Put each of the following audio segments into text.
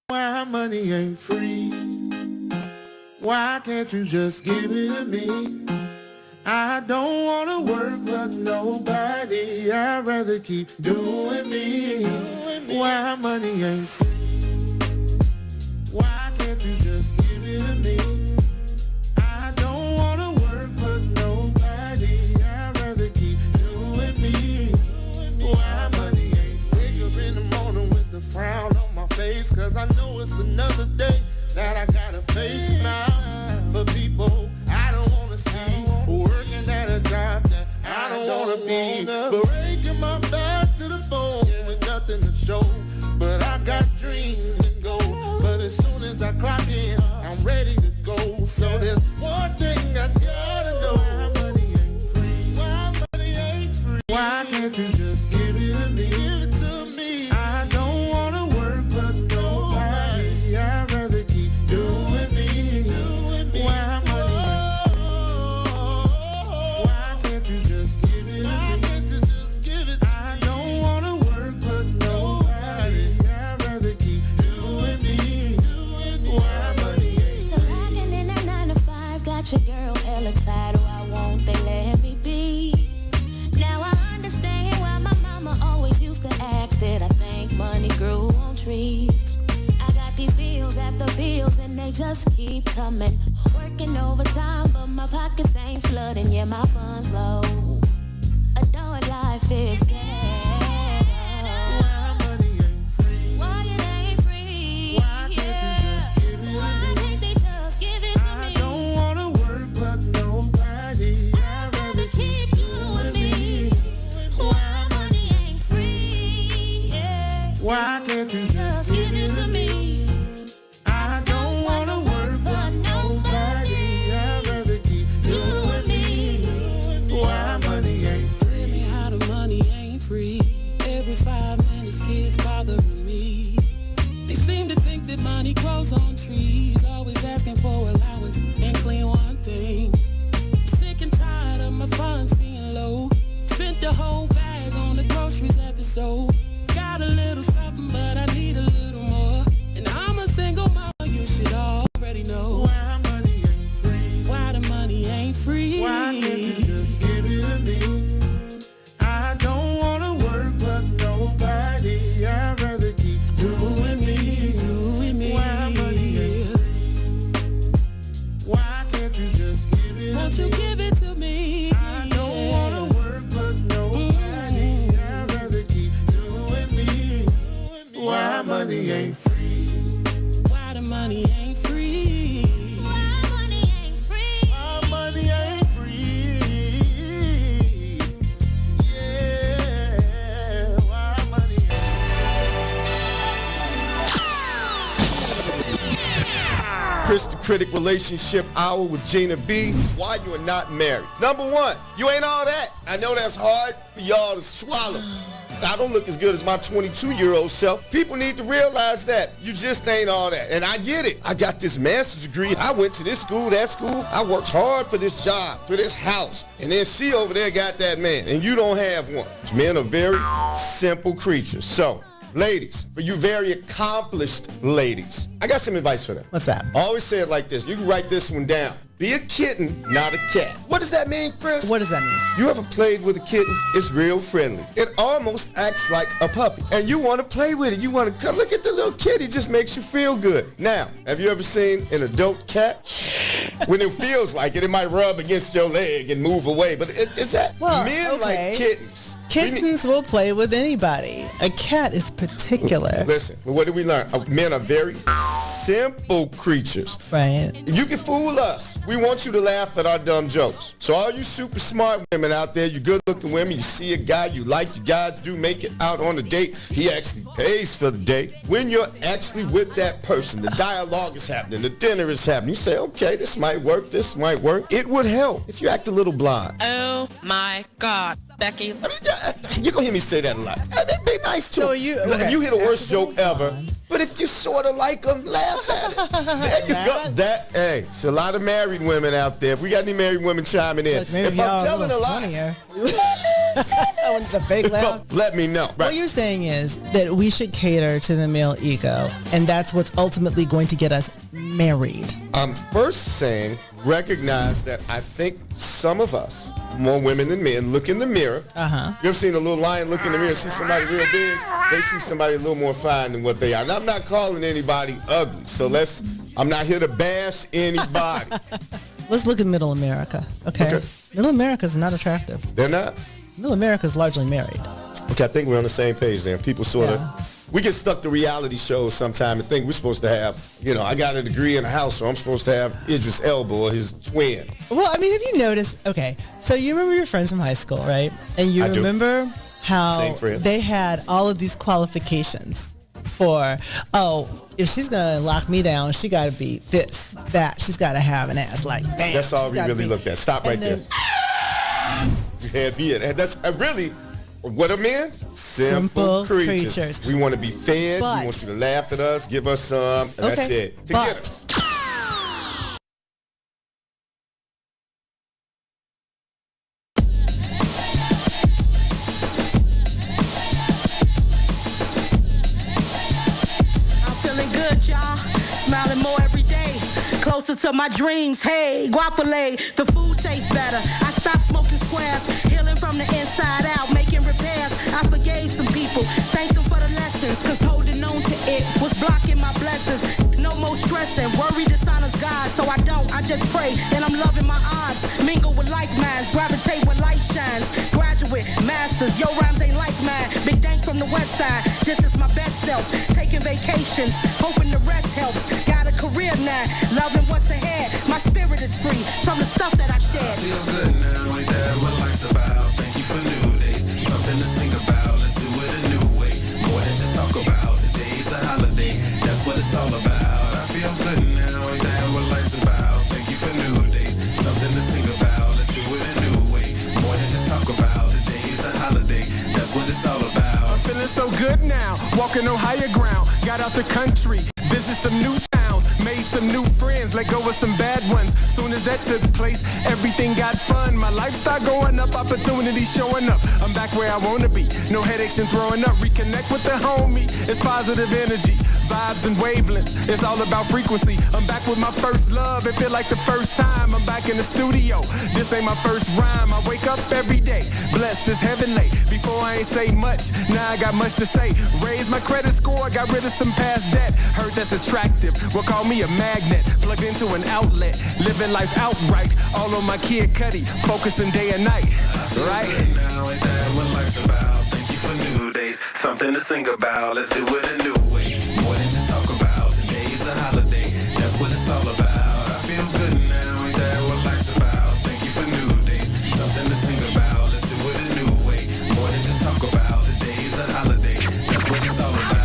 Why money ain't free? Why can't you just give it to me? I don't wanna work for nobody. I'd rather keep doing me. Why money ain't free? Why can't you just give it to me? I don't wanna work for nobody. I'd rather keep doing me. Why money ain't free? Wake up in the morning with the frown on my face, 'cause I know it's another day that I gotta face now. For people I don't wanna see, working at a job that I don't wanna be, breaking my back to the bone with nothing to show. But I got dreams and goals, but as soon as I clock in, I'm ready to go. So there's one thing I gotta know. Why money ain't free? Why money ain't free? Why can't you just give it to me? Give it to me. I don't wanna work for nobody. I'd rather keep doing me. Why money ain't free? Why can't you just give it to me? Why can't you just give it to me? I don't wanna work for nobody. I'd rather keep doing me. Why money ain't free? Rocking in that 9 to 5, got your girl hella tired. Why won't they let me be? Now I understand why my mama always used to ask, did I think money grew on trees? I got these bills after bills and they just keep coming. Working overtime but my pockets ain't flooding. Yeah, my funds low. Adult life is ghetto. Why money ain't free? Why it ain't free? Why can't you just give it to Why me? can't they just give it to me? I don't wanna work for nobody. I'd rather keep doing me. Why money ain't free? Yeah. Why can't you just give it to me? I don't wanna work for nobody. I'd rather keep doing me. Why money ain't free? Tell me how the money ain't free. Every 5 minutes kids bothering me. They seem to think that money grows on trees. Always asking for allowance and clean one thing. I'm sick and tired of my funds being low. Spent the whole bag on the groceries at the store. Got a little something but I need a little more. And I'm a single mama, you should already know. Why money ain't free? Why the money ain't free? Why can't you just give it to me? I don't wanna work for nobody. I'd rather keep doing me. Doing me. Why money ain't free? Why can't you just give it Won't to you me? give it to me? I don't wanna work for nobody. I'd rather keep doing me. Why money ain't free? Why the money ain't free? Why money ain't free? Why money ain't free? Yeah, why money Chris the Critic Relationship Hour with Gina B. Why you are not married. Number one, you ain't all that. I know that's hard for y'all to swallow. I don't look as good as my 22-year-old self. People need to realize that. You just ain't all that. And I get it. I got this master's degree. I went to this school, that school. I worked hard for this job, for this house. And then she over there got that man, and you don't have one. Men are very simple creatures. So, ladies, for you very accomplished ladies, I got some advice for them. What's that? I always say it like this. You can write this one down. Be a kitten, not a cat. What does that mean, Chris? What does that mean? You ever played with a kitten? It's real friendly. It almost acts like a puppy. And you want to play with it. You want to come look at the little kitty. It just makes you feel good. Now, have you ever seen an adult cat? When it feels like it, it might rub against your leg and move away. But is that men like kittens? Kittens will play with anybody. A cat is particular. Listen, what did we learn? Men are very simple creatures. Right. You can fool us. We want you to laugh at our dumb jokes. So all you super smart women out there, you good looking women, you see a guy you like, you guys do make it out on a date, he actually pays for the date. When you're actually with that person, the dialogue is happening, the dinner is happening, you say, okay, this might work, this might work. It would help if you act a little blind. Oh my God, Becky. I mean, you're going to hear me say that a lot. I mean, be nice to So him. you You hear the worst joke ever. But if you sort of like them, laugh at it. There you go. Hey, it's a lot of married women out there. If we got any married women chiming in. Look, maybe if y'all I'm are telling a lie, funnier. When it's a fake laugh. Let me know. What you're saying is that we should cater to the male ego, and that's what's ultimately going to get us married. I'm first saying recognize that I think some of us, more women than men, look in the mirror. You ever seen a little lion look in the mirror and see somebody real big? They see somebody a little more fine than what they are. And I'm not calling anybody ugly, so I'm not here to bash anybody. Let's look at Middle America, okay? Middle America is not attractive. They're not? Middle America is largely married. Okay, I think we're on the same page then. People sort of, we get stuck to reality shows sometime and think we're supposed to have, I got a degree in a house, so I'm supposed to have Idris Elba or his twin. Well, I mean, have you noticed, okay, so you remember your friends from high school, right? And you remember how they had all of these qualifications for, if she's going to lock me down, she got to be this, that. She's got to have an ass like bam. That's all we really looked at. Stop right there. That's really, what are men? Simple creatures. We want to be fed. We want you to laugh at us, give us some, and that's it. To get us. Closer to my dreams, hey, guapole, the food tastes better. I stopped smoking squares, healing from the inside out, making repairs. I forgave some people, thanked them for the lessons, cause holding on to it was blocking my blessings. No more stressing, worry dishonors God, so I just pray, and I'm loving my odds. Mingle with like minds, gravitate where light shines. Graduate, masters, your rhymes ain't like mine. Big dank from the west side, this is my best self. Taking vacations, hoping the rest helps. Got a career now, loving what's ahead. My spirit is free from the stuff that I shared. I feel good now, ain't that what life's about? Thank you for new days, something to sing about. Let's do it a new way, more than just talk about. Today's a holiday, that's what it's all about. I feel good now, ain't that what life's about? Thank you for new days, something to sing about. Let's do it a new way, more than just talk about. Today's a holiday, that's what it's all about. I'm feeling so good now, walking on higher ground. Got out the country, visit some new towns, made some new friends, let go of some bad ones. Soon as that took place, everything got fun. My life started going up, opportunities showing up. I'm back where I wanna be, no headaches and throwing up. Reconnect with the homie, it's positive energy, vibes and wavelengths. It's all about frequency. I'm back with my first love, it feel like the first time. I'm back in the studio, this ain't my first rhyme. I wake up every day, blessed as heavenly. Before I ain't say much, now I got much to say. Raise my credit score, got rid of some past debt. Heard that's attractive, well call me a magnet. Plugged into an outlet, living life outright. All on my Kid Cudi, focusing day and night. Right? Now ain't that what life's about? Thank you for new days, something to sing about. Let's do it a new way, more than just talk about. Today's a holiday, that's what it's all about. I feel good now, ain't that what life's about? Thank you for new days, something to sing about. Let's do it a new way, more than just talk about. Today's a holiday, that's what it's all about.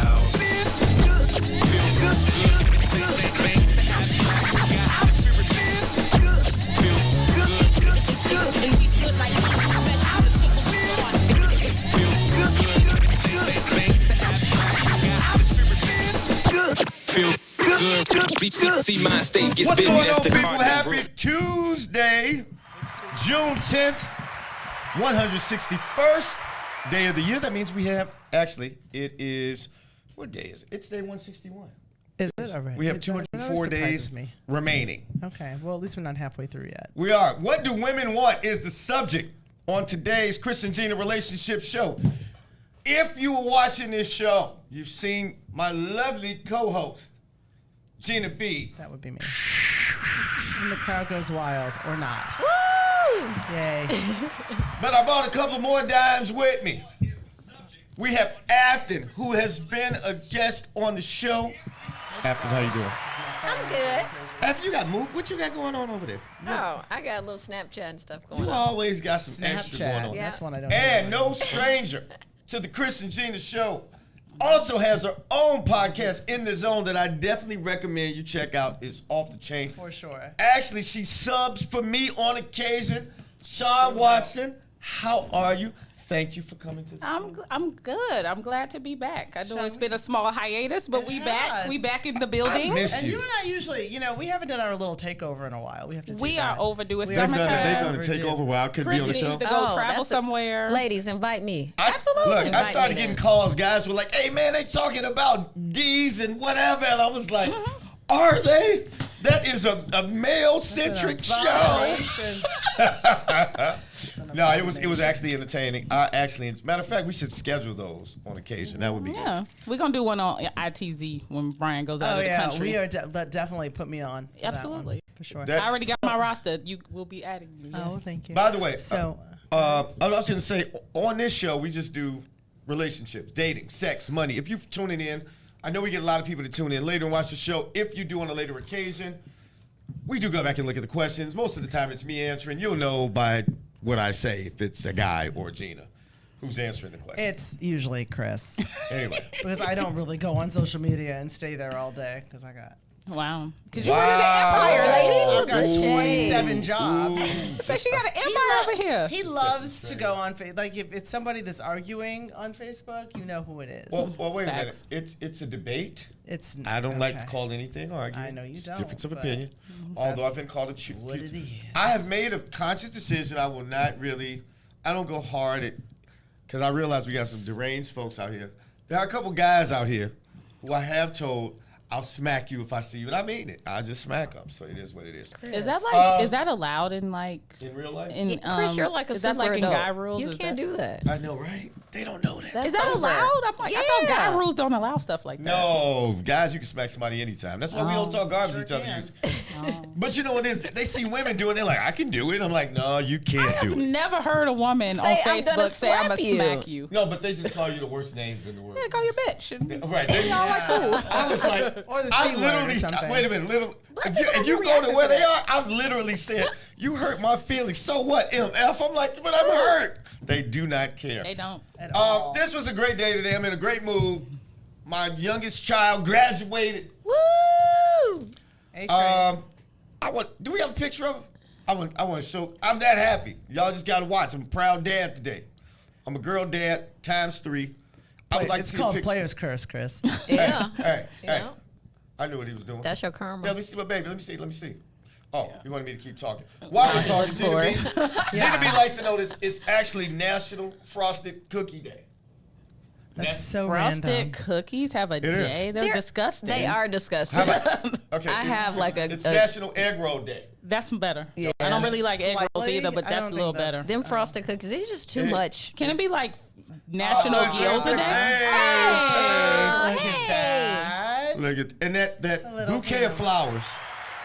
See my state gets What's business going on, to people? card Happy Tuesday, June 10th, 161st day of the year. That means we have, actually, it is, what day is it? It's day 161. Is it already? We have 204 days remaining. Okay, well, at least we're not halfway through yet. We are. What do women want is the subject on today's KRIS and GINA relationship show. If you were watching this show, you've seen my lovely co-host, Gina B. That would be me. And the crowd goes wild, or not. Woo! Yay. But I brought a couple more dimes with me. We have Afton, who has been a guest on the show. Afton, how you doing? I'm good. Afton, you got moved. What you got going on over there? Oh, I got a little Snapchat and stuff going You on. always got some extra going on. Yeah. That's one I don't And no stranger to the KRIS and GINA show. Also has her own podcast, In the Zone, that I definitely recommend you check out. It's off the chain. For sure. Actually, she subs for me on occasion. Sean Watson, how are you? thank you for coming to the show. I'm good. I'm glad to be back. I know it's been a small hiatus, but we back. We back in the building. I miss And you. you and I usually, we haven't done our little takeover in a while. We have to. We are overdue. It's They've summertime. done a takeover while I could be KRIS on the needs show. to go travel somewhere. Ladies, invite me. Absolutely. Look, I Invite started me getting then. calls. Guys were like, "Hey, man, they talking about D's and whatever," and I was like, "Are they? That is a male-centric show." No, it was actually entertaining. Matter of fact, we should schedule those on occasion. That would be good. We're gonna do one on ITZ when Brian goes out of the country. We are definitely put me on. For Absolutely, that one, for sure. I already got my roster. You will be adding me. Oh, thank you. By the way, So, I was going to say, on this show, we just do relationships, dating, sex, money. If you're tuning in, I know we get a lot of people to tune in later and watch the show. If you do on a later occasion, we do go back and look at the questions. Most of the time, it's me answering. You'll know by what I say if it's a guy or Gina who's answering the question. it's usually Chris. Anyway. Because I don't really go on social media and stay there all day because I got. Wow. Because you running an empire, lady. I've got Ooh. 27 jobs. So she got an empire over here. He loves to go on Facebook. Like if it's somebody that's arguing on Facebook, you know who it is. Well, wait Facts. a minute. It's a debate. It's. I don't like to okay. call anything argument. I know you It's don't, difference of but opinion. Although I've been called a cheat. what it is. I have made a conscious decision. I will not really. I don't go hard at, because I realize we got some deranged folks out here. There are a couple guys out here who I have told, I'll smack you if I see you, and I mean it. I just smack them. So it is what it is. Is that like? Is that allowed in like? In real life? In Chris, you're like a is that super like in adult. guy rules? You Is can't that- do that. I know, right? They don't know that. That's Is that over. allowed? I'm like, I thought Yeah. guy rules don't allow stuff like that. No, guys, you can smack somebody anytime. That's why we don't talk garbage to each other. can. But you know what it is? They see women do it. They're like, I can do it. I'm like, no, you can't do I've it. never heard a woman Say, on "I'm gonna Facebook say I'm slap gonna you." smack you. No, but they just call you the worst names in the world. Yeah, call you bitch. And Right. y'all like cool. I was like, Or the I C word or literally, something. wait a minute, if people you don't go to react where to they are, I've literally said, you hurt my feelings. So what, MF? I'm like, but I'm hurt. They do not care. They don't. At all. This was a great day today. I'm in a great mood. My youngest child graduated. Woo! Eighth grade. Do we have a picture of him? I want to show. I'm that happy. Y'all just gotta watch. I'm a proud dad today. I'm a girl dad ×3. I would like It's to see a called picture. Player's Curse, Chris. Yeah. Hey. Yeah. I knew what he was doing. That's your karma. Yeah, let me see my baby. Let me see. Oh, you wanted me to keep talking. While we're talking, for Gina B, Gina B likes to know this. It's actually National Frosted Cookie Day. That's so Frosted random. cookies have a day. They're disgusting. They are disgusting. How about, okay, I have like it's National Egg Roll Day. That's better. Yeah. I don't really like egg rolls Slightly. either, but I that's don't a little think that's- better. Them frosted cookies. It's just too much. Can it be like National look Gyoza at Day? that. Look at that. Look at and that little bouquet of flowers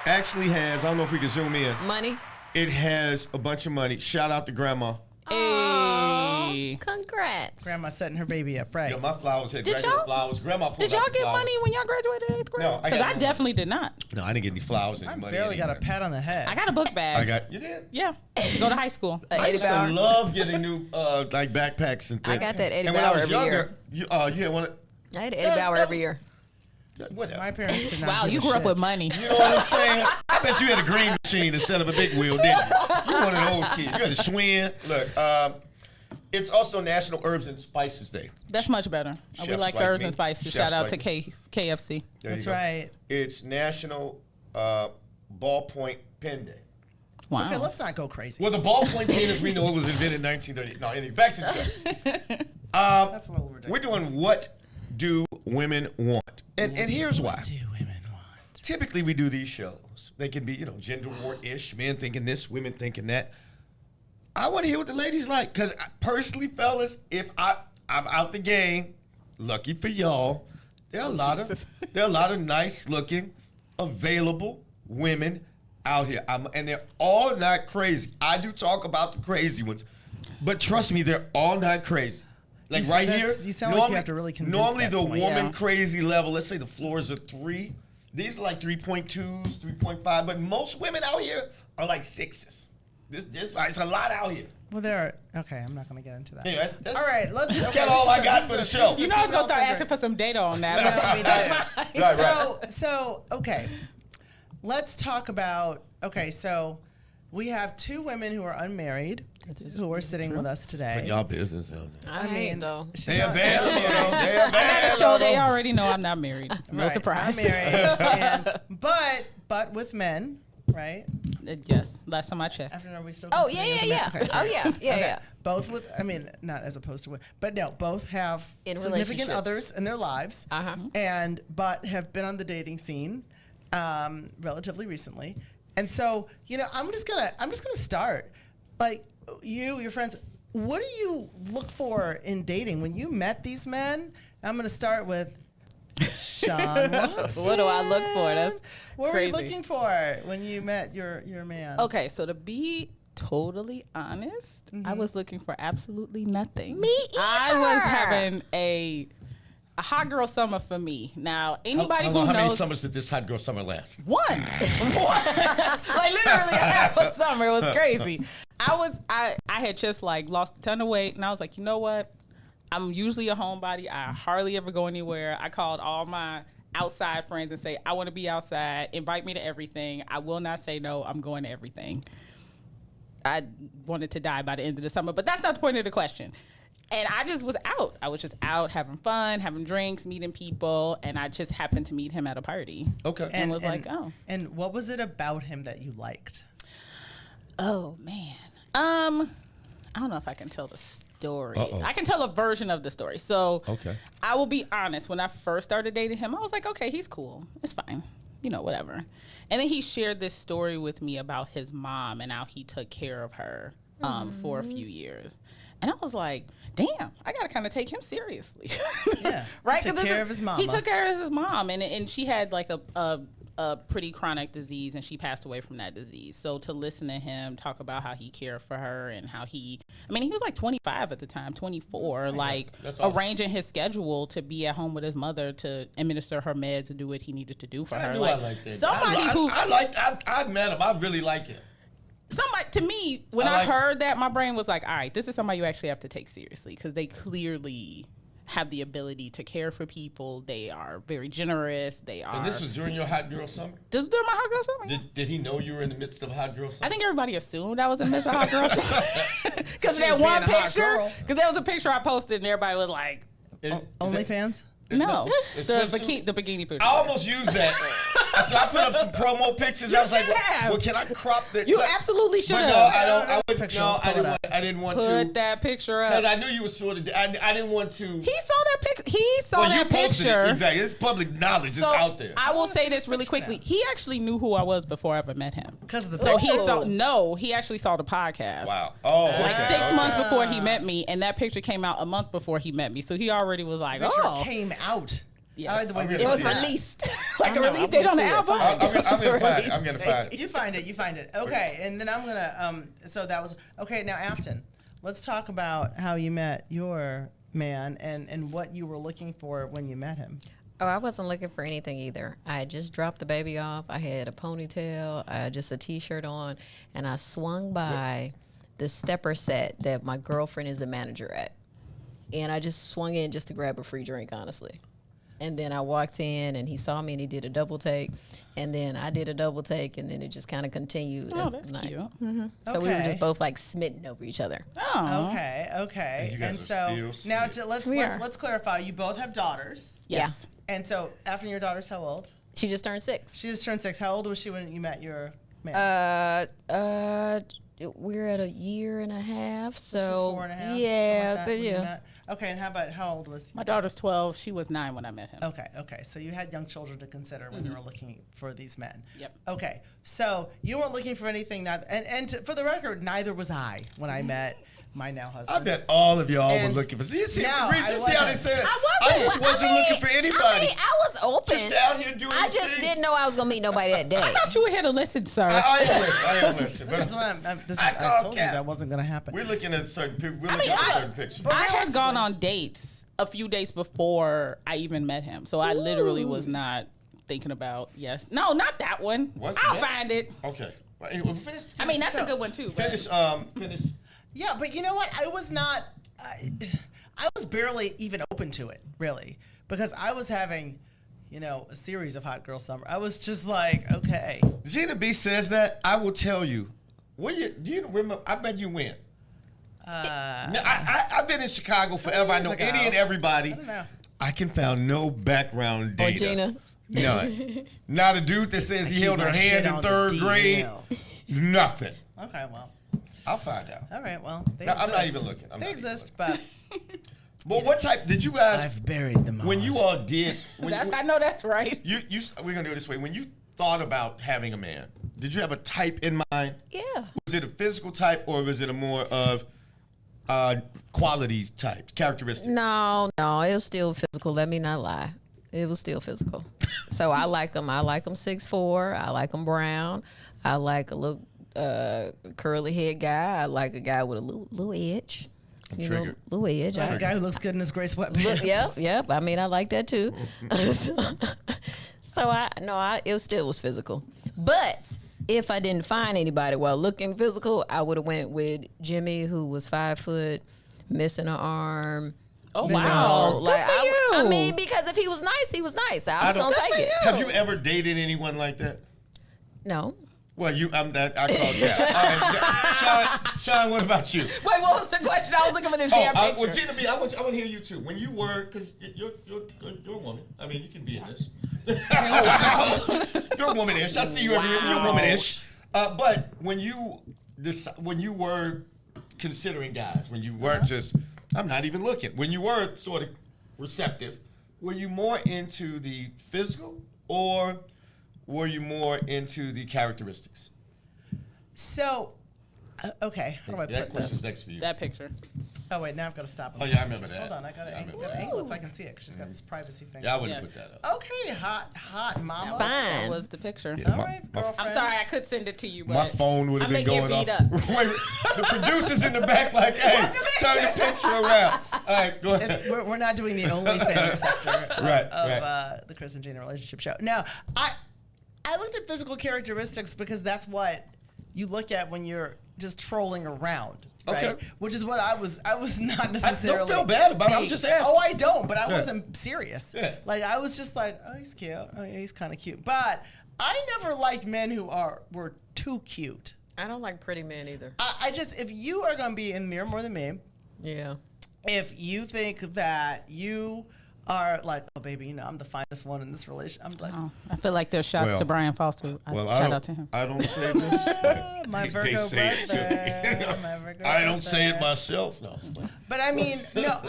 actually has. I don't know if we can zoom in. Money. It has a bunch of money. Shout out to Grandma. Hey. Congrats. Grandma setting her baby up, right? Yo, my flowers had Did regular y'all- flowers. Grandma pulled Did out y'all the get flowers. money when y'all graduated 8th grade? No, I Because got I no definitely did not. No, I didn't get any flowers. Any I money. barely got a anything. pat on the head. I got a book bag. You did? Yeah. To go to high school. I used to love getting new like backpacks and things. I got that Eddie And when I Bauer was every younger, year. you had one. I had Eddie Bauer every year. Whatever. My parents did not. Wow, give you a grew up shit. with money. You know what I'm saying? I bet you had a green machine instead of a big wheel, didn't you? You're one of those kids. You had to swim. Look, it's also National Herbs and Spices Day. That's much better. Chefs We like like herbs me. and spices. Chefs Shout out like to KFC. There you That's go. right. It's National Ballpoint Pen Day. Wow. Okay, let's not go crazy. Well, the ballpoint pen, as we know, it was invented in 1930. No, anyway, back to the show. That's a little ridiculous. We're doing What Do Women Want? And here's why. What do women want? Typically, we do these shows. They can be, gender war-ish. Men thinking this, women thinking that. I want to hear what the ladies like. Because personally, fellas, if I'm out the game, lucky for y'all, there are a lot of nice-looking, available women out here. And they're all not crazy. I do talk about the crazy ones. But trust me, they're all not crazy. Like You right see, here, you sound like you have to really convince normally that the point. woman Yeah. crazy level, let's say the floors are 3. These are like 3.2s, 3.5, but most women out here are like 6s. It's a lot out here. Well, there are. Okay, I'm not going to get into that. Anyway, All right, let's. That's kind of all I got for the show. You know I was going to start asking for some data on that. Right. So okay, let's talk about. Okay, so we have two women who are unmarried who are sitting with us today. Y'all business. I mean, though. They available. They available. I got to show they already know I'm not married. No Right, surprise. I'm married. But with men, right? Yes. Last time I checked. Are we still Oh, considering yeah. it the men? Okay. Oh, yeah. Yeah. Both with, I mean, not as opposed to, but no, both have In significant relationships. others in their lives, but have been on the dating scene relatively recently. And so, I'm just gonna start. Like your friends, what do you look for in dating when you met these men? I'm gonna start with Sean. What do I look for? That's what crazy. were you looking for when you met your man? Okay, so to be totally honest, I was looking for absolutely nothing. Me either. I was having a hot girl summer for me. Now, anybody who knows... How many summers did this hot girl summer last? One. Like literally half a summer. It was crazy. I had just like lost a ton of weight, and I was like, you know what? I'm usually a homebody. I hardly ever go anywhere. I called all my outside friends and say, I want to be outside. Invite me to everything. I will not say no. I'm going to everything. I wanted to die by the end of the summer, but that's not the point of the question. And I just was out. I was just out having fun, having drinks, meeting people, and I just happened to meet him at a party. Okay. And was like, oh. And what was it about him that you liked? Oh, man. I don't know if I can tell the story. I can tell a version of the story. So I will be honest. When I first started dating him, I was like, okay, he's cool. It's fine. Whatever. And then he shared this story with me about his mom and how he took care of her for a few years. And I was like, damn, I got to kind of take him seriously. Yeah. Right? He took care of his mama. He took care of his mom. And she had like a pretty chronic disease, and she passed away from that disease. So to listen to him talk about how he cared for her and how he was like 25 at the time, 24, like arranging his schedule to be at home with his mother to administer her meds and do what he needed to do for her. I like that. Somebody who I met him. I really like him. Somebody, to me, when I heard that, my brain was like, all right, this is somebody you actually have to take seriously, because they clearly have the ability to care for people. They are very generous. They are. And this was during your hot girl summer? This was during my hot girl summer. Did he know you were in the midst of hot girl summer? I think everybody assumed I was in the midst of hot girl summer. Because that one picture, because there was a picture I posted and everybody was like, OnlyFans? No, the bikini picture. I almost used that. So I put up some promo pictures. I was like, well, can I crop that? You absolutely should have. I didn't want to. Put that picture up. Because I knew you were sort of, I didn't want to. He saw that picture. He saw that picture. Exactly. It's public knowledge. So it's out there. I will say this really quickly. He actually knew who I was before I ever met him. Because of the So he actually saw the podcast. Wow. Oh, like 6 months before he met me, and that picture came out a month before he met me. So he already was like, picture came out. Yes. It was released. Like a release date on the album. I'm going to find it. You find it. Okay. And then I'm going to, so that was, okay, now Afton, let's talk about how you met your man and what you were looking for when you met him. Oh, I wasn't looking for anything either. I had just dropped the baby off. I had a ponytail, just a T-shirt on, and I swung by the stepper set that my girlfriend is a manager at. And I just swung in just to grab a free drink, honestly. And then I walked in, and he saw me, and he did a double take. And then I did a double take, and then it just kind of continued. Oh, that's cute. Mm-hmm. So we were just both like smitten over each other. Oh. Okay. And you guys are still now let's clarify. You both have daughters. Yes. Yeah. And so after your daughter's how old? She just turned 6. She just turned 6. How old was she when you met your man? We're at a year and a half, so 4.5. yeah, but yeah. Okay, and how old was my daughter's 12? She was 9 when I met him. Okay. So you had young children to consider when you were looking for these men. Yep. Okay, so you weren't looking for anything. For the record, neither was I when I met my now husband. I bet all of y'all were looking for. You see how they said it? I just wasn't looking for anybody. I was open. Just down here doing. I just didn't know I was gonna meet nobody that day. I thought you were here to listen, sir. I am listening. I told you that wasn't gonna happen. We're looking at certain people. We're looking at certain pictures. I had gone on dates a few days before I even met him, so I literally was not thinking about No, not that one. I'll find it. Okay. I mean, that's a good one too. Finish. Yeah, but you know what? I was not. I was barely even open to it, really, because I was having, a series of hot girl summer. I was just like, okay. Gina B says that. I will tell you, Do you remember? I bet you went. I've been in Chicago forever. I know any and everybody. I don't know. I can find no background data. Gina? None. Not a dude that says he held her hand in 3rd grade. Nothing. Okay, well. I'll find out. All right, well. I'm not even looking. They exist, but. But what type did you guys? I've buried them all. When you all did. I know that's right. We're gonna do it this way. When you thought about having a man, did you have a type in mind? Yeah. Was it a physical type or was it a more of qualities type, characteristics? No, it was still physical. Let me not lie. It was still physical. So I like them. I like them 6'4". I like them brown. I like a little curly head guy. I like a guy with a little edge. Little edge. Like a guy who looks good in his gray sweatpants. Yep. I mean, I like that too. It still was physical. But if I didn't find anybody while looking physical, I would have went with Jimmy, who was 5 foot, missing an arm. Oh, wow. Like, good for you. I mean, because if he was nice, he was nice. I was going to take it. Have you ever dated anyone like that? No. Well, I called that. All right, Sean, what about you? Wait, what was the question? I was looking for this damn picture. Well, Gina B, I want to hear you too. When you were, because you're a woman. I mean, you can be in this. You're womanish. I see you every year. You're womanish. But when you were considering guys, when you weren't just, I'm not even looking. When you were sort of receptive, were you more into the physical or were you more into the characteristics? So, okay, how do I That put question's this? next for you. That picture. Oh wait, now I've got to stop. Oh yeah, I remember that. Hold on, I got to angle it so I can see it. 'Cause she's got this privacy thing. Yeah, I wouldn't put that up. Okay, hot mama. Fine. That was the picture. All right, girlfriend. I'm sorry, I could send it to you, but My phone would have been going off. Up. Wait, the producer's in the back like, hey, turn the picture around. All right, go ahead. We're not doing the OnlyFans sector of the KRIS and Gina relationship show. No, I looked at physical characteristics because that's what you look at when you're just trolling around, right? Okay. Which is what I was not necessarily. I don't feel bad about it. I was just asking. Oh, I don't, but I wasn't serious. Yeah. Like I was just like, oh, he's cute. Oh, yeah, he's kind of cute. But I never liked men who were too cute. I don't like pretty men either. I just, if you are going to be in the mirror more than me, Yeah. if you think that you are like, oh baby, I'm the finest one in this relationship. I'm like, I feel like there's shots to Brian Foster. Shout out to him. I don't say this. my Virgo they say it to birthday. me. My Virgo I don't say it birthday. myself. No. But I mean, no,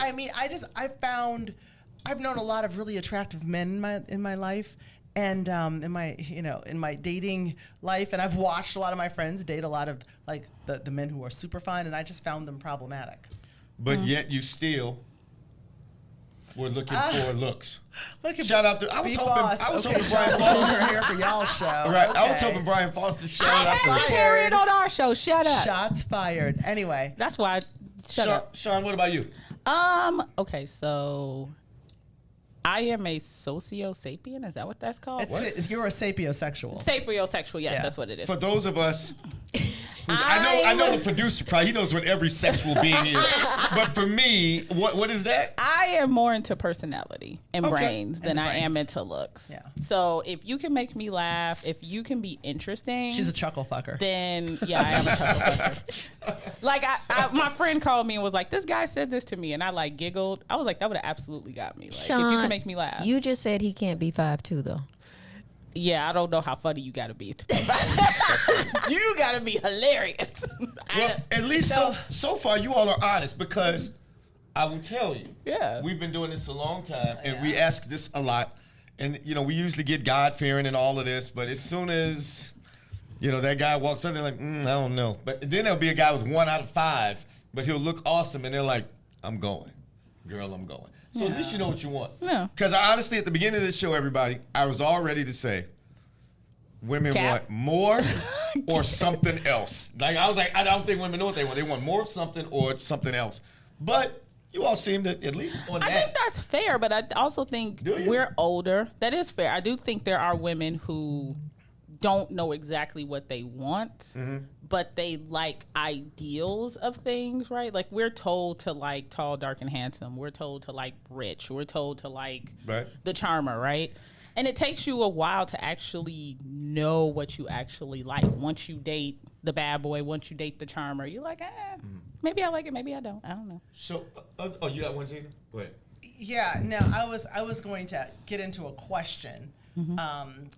I've known a lot of really attractive men in my life. And in my dating life, and I've watched a lot of my friends date a lot of like the men who are super fine, and I just found them problematic. But yet you still were looking for looks. Shout out to I was hoping Brian Foster here for y'all's show. Right, okay. I was hoping Brian Foster shout out to Period on our show. Shut up. Shots fired. Anyway, that's why. Shut up. Sean, what about you? Okay, so I am a socio-sapien. Is that what that's called? You're a sapiosexual. Sapiosexual, yes, that's what it is. For those of us, I know the producer probably, he knows what every sexual being is. But for me, what is that? I am more into personality and brains than I am into looks. Yeah. So if you can make me laugh, if you can be interesting. She's a chuckle fucker. Then, yeah, I am a chuckle fucker. Like, my friend called me and was like, this guy said this to me. And I, like, giggled. I was like, that would have absolutely got me. Like, Sean, if you can make me laugh. You just said he can't be 5'2", though. Yeah, I don't know how funny you got to be. You got to be hilarious. Well, at least so far, you all are honest because I will tell you. Yeah. We've been doing this a long time, and we ask this a lot. And, we usually get God-fearing and all of this, but as soon as, that guy walks through, they're like, I don't know. But then there'll be a guy with 1 out of 5, but he'll look awesome, and they're like, I'm going. Girl, I'm going. So at least you know what you want. Yeah. Because honestly, at the beginning of this show, everybody, I was all ready to say, women want more or something else. Like I was like, I don't think women know what they want. They want more of something or something else. But you all seem to at least on that. I think that's fair, but I also think we're older. That is fair. I do think there are women who don't know exactly what they want, but they like ideals of things, right? Like we're told to like tall, dark, and handsome. We're told to like rich. We're told to like the charmer, right? And it takes you a while to actually know what you actually like. Once you date the bad boy, once you date the charmer, you're like, maybe I like it, maybe I don't. I don't know. So, you got one, Gina? Go ahead. Yeah, no, I was going to get into a question.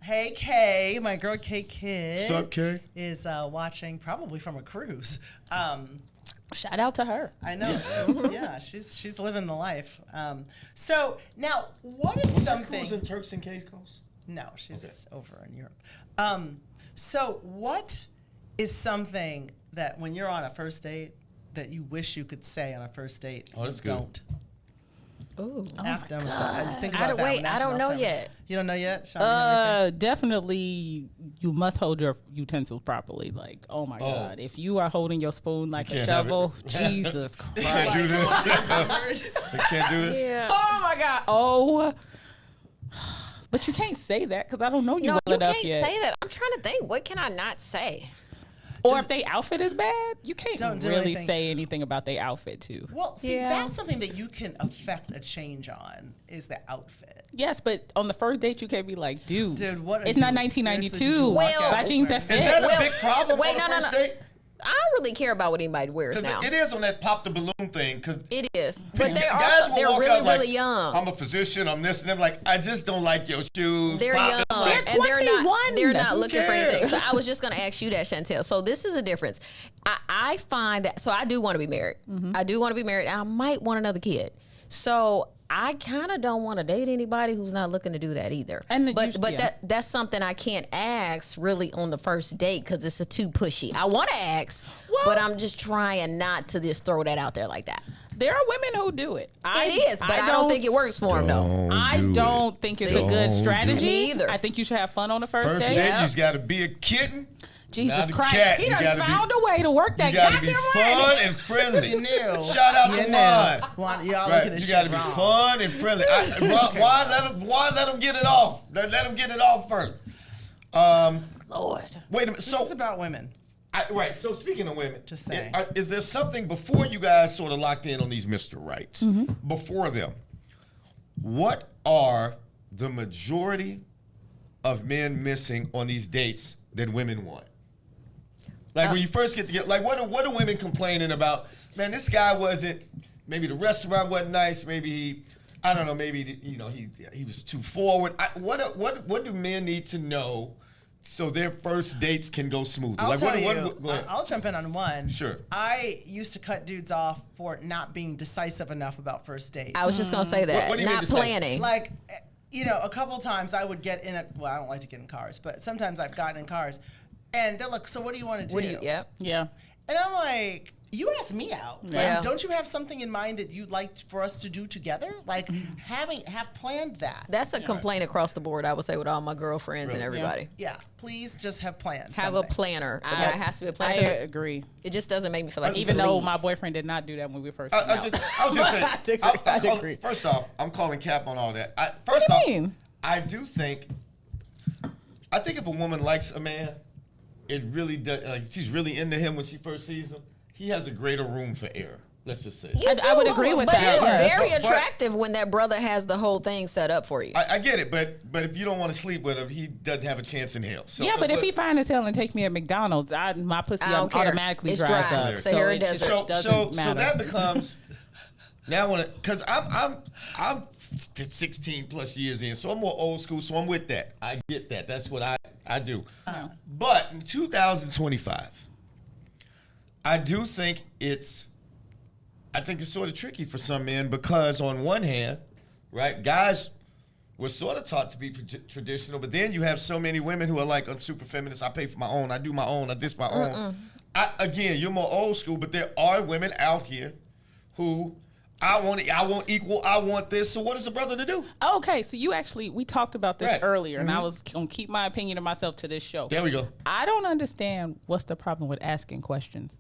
Hey, Kay, my girl Kay Kid. What's up, Kay? Is watching probably from a cruise. Shout out to her. I know. Yeah, she's living the life. So now, what is something? Was in Turks and Caicos? No, she's over in Europe. So what is something that when you're on a first date that you wish you could say on a first date? Oh, that's good. Don't. Ooh. After I'm think I about that. wait, I don't know yet. You don't know yet? Sean, you have anything? Definitely, you must hold your utensils properly. Like, oh my God, if you are holding your spoon like a shovel, Jesus Christ. You can't do this. You can't do this. Yeah. Oh my God. Oh. But you can't say that because I don't know you well enough yet. You can't say that. I'm trying to think. What can I not say? Or if their outfit is bad, you can't Don't do really anything. say anything about their outfit too. Well, see, that's something that you can affect a change on is the outfit. Yes, but on the first date, you can't be like, dude, what? It's not 1992. Buy jeans that fit. Is that a big problem on the first date? I don't really care about what anybody wears now. It is on that pop the balloon thing. Cause it is. But they're really, really young. I'm a physician, I'm this, and I'm like, I just don't like your shoes. They're young. They're 21. They're not looking for anything. So I was just going to ask you that, Chantel. So this is a difference. I find that, so I do want to be married. I do want to be married, and I might want another kid. So I kind of don't want to date anybody who's not looking to do that either. But that's something I can't ask really on the first date because it's too pushy. I want to ask, but I'm just trying not to just throw that out there like that. There are women who do it. It is, but I don't think it works for them though. I don't think it's a good strategy. Me either. I think you should have fun on the first date. First date, you just got to be a kitten. Jesus Not Christ. cat. He You done gotta found a way to work that You got to be goddamn fun right. and friendly. You knew. Shout out You to knew. Juan. Y'all Right. looking at You shit got to be wrong. fun and friendly. Why let them get it off? Let them get it off first. Lord. Wait a minute. This So is about women. right. So speaking of women, Just saying. Is there something before you guys sort of locked in on these Mr. Rights? Before them, what are the majority of men missing on these dates that women want? Like when you first get together, like what are women complaining about? Man, this guy wasn't. Maybe the restaurant wasn't nice. Maybe I don't know. Maybe he was too forward. What do men need to know so their first dates can go smoothly? I'll tell you. Go ahead. I'll jump in on one. Sure. I used to cut dudes off for not being decisive enough about first dates. I was just going to say that. What do you mean not decisive? planning. Like, a couple times I would get in well, I don't like to get in cars, but sometimes I've gotten in cars, and they're like, "So what do you want to do?" Yeah. And I'm like, "You asked me out. Yeah. Like, don't you have something in mind that you'd like for us to do together? Like, have planned that." That's a complaint across the board, I would say, with all my girlfriends and everybody. Yeah, please just have plans. Have a planner. The guy has to be a planner. I agree. It just doesn't make me feel like Even though my boyfriend did not do that when we first came out. I was just saying. I agree. First off, I'm calling cap on all that. I do think. I think if a woman likes a man, it really does. Like if she's really into him when she first sees him, he has a greater room for error. Let's just say. I would agree with that. But it is very attractive when that brother has the whole thing set up for you. I get it, but if you don't want to sleep with him, he doesn't have a chance in hell. So, yeah, but if he fine as hell and takes me at McDonald's, my pussy I don't care. automatically It's dries dry. up. Sahara it just Desert. doesn't matter. So that becomes now because I'm 16 plus years in, so I'm more old school. So I'm with that. I get that. That's what I do. But in 2025, I do think it's sort of tricky for some men because on one hand, right, guys were sort of taught to be traditional, but then you have so many women who are like, I'm super feminist, I pay for my own, I do my own, I this my own. Again, you're more old school, but there are women out here who I want equal, I want this. So what is a brother to do? Okay, so we talked about this earlier, and I was going to keep my opinion to myself to this show. There we go. I don't understand what's the problem with asking questions.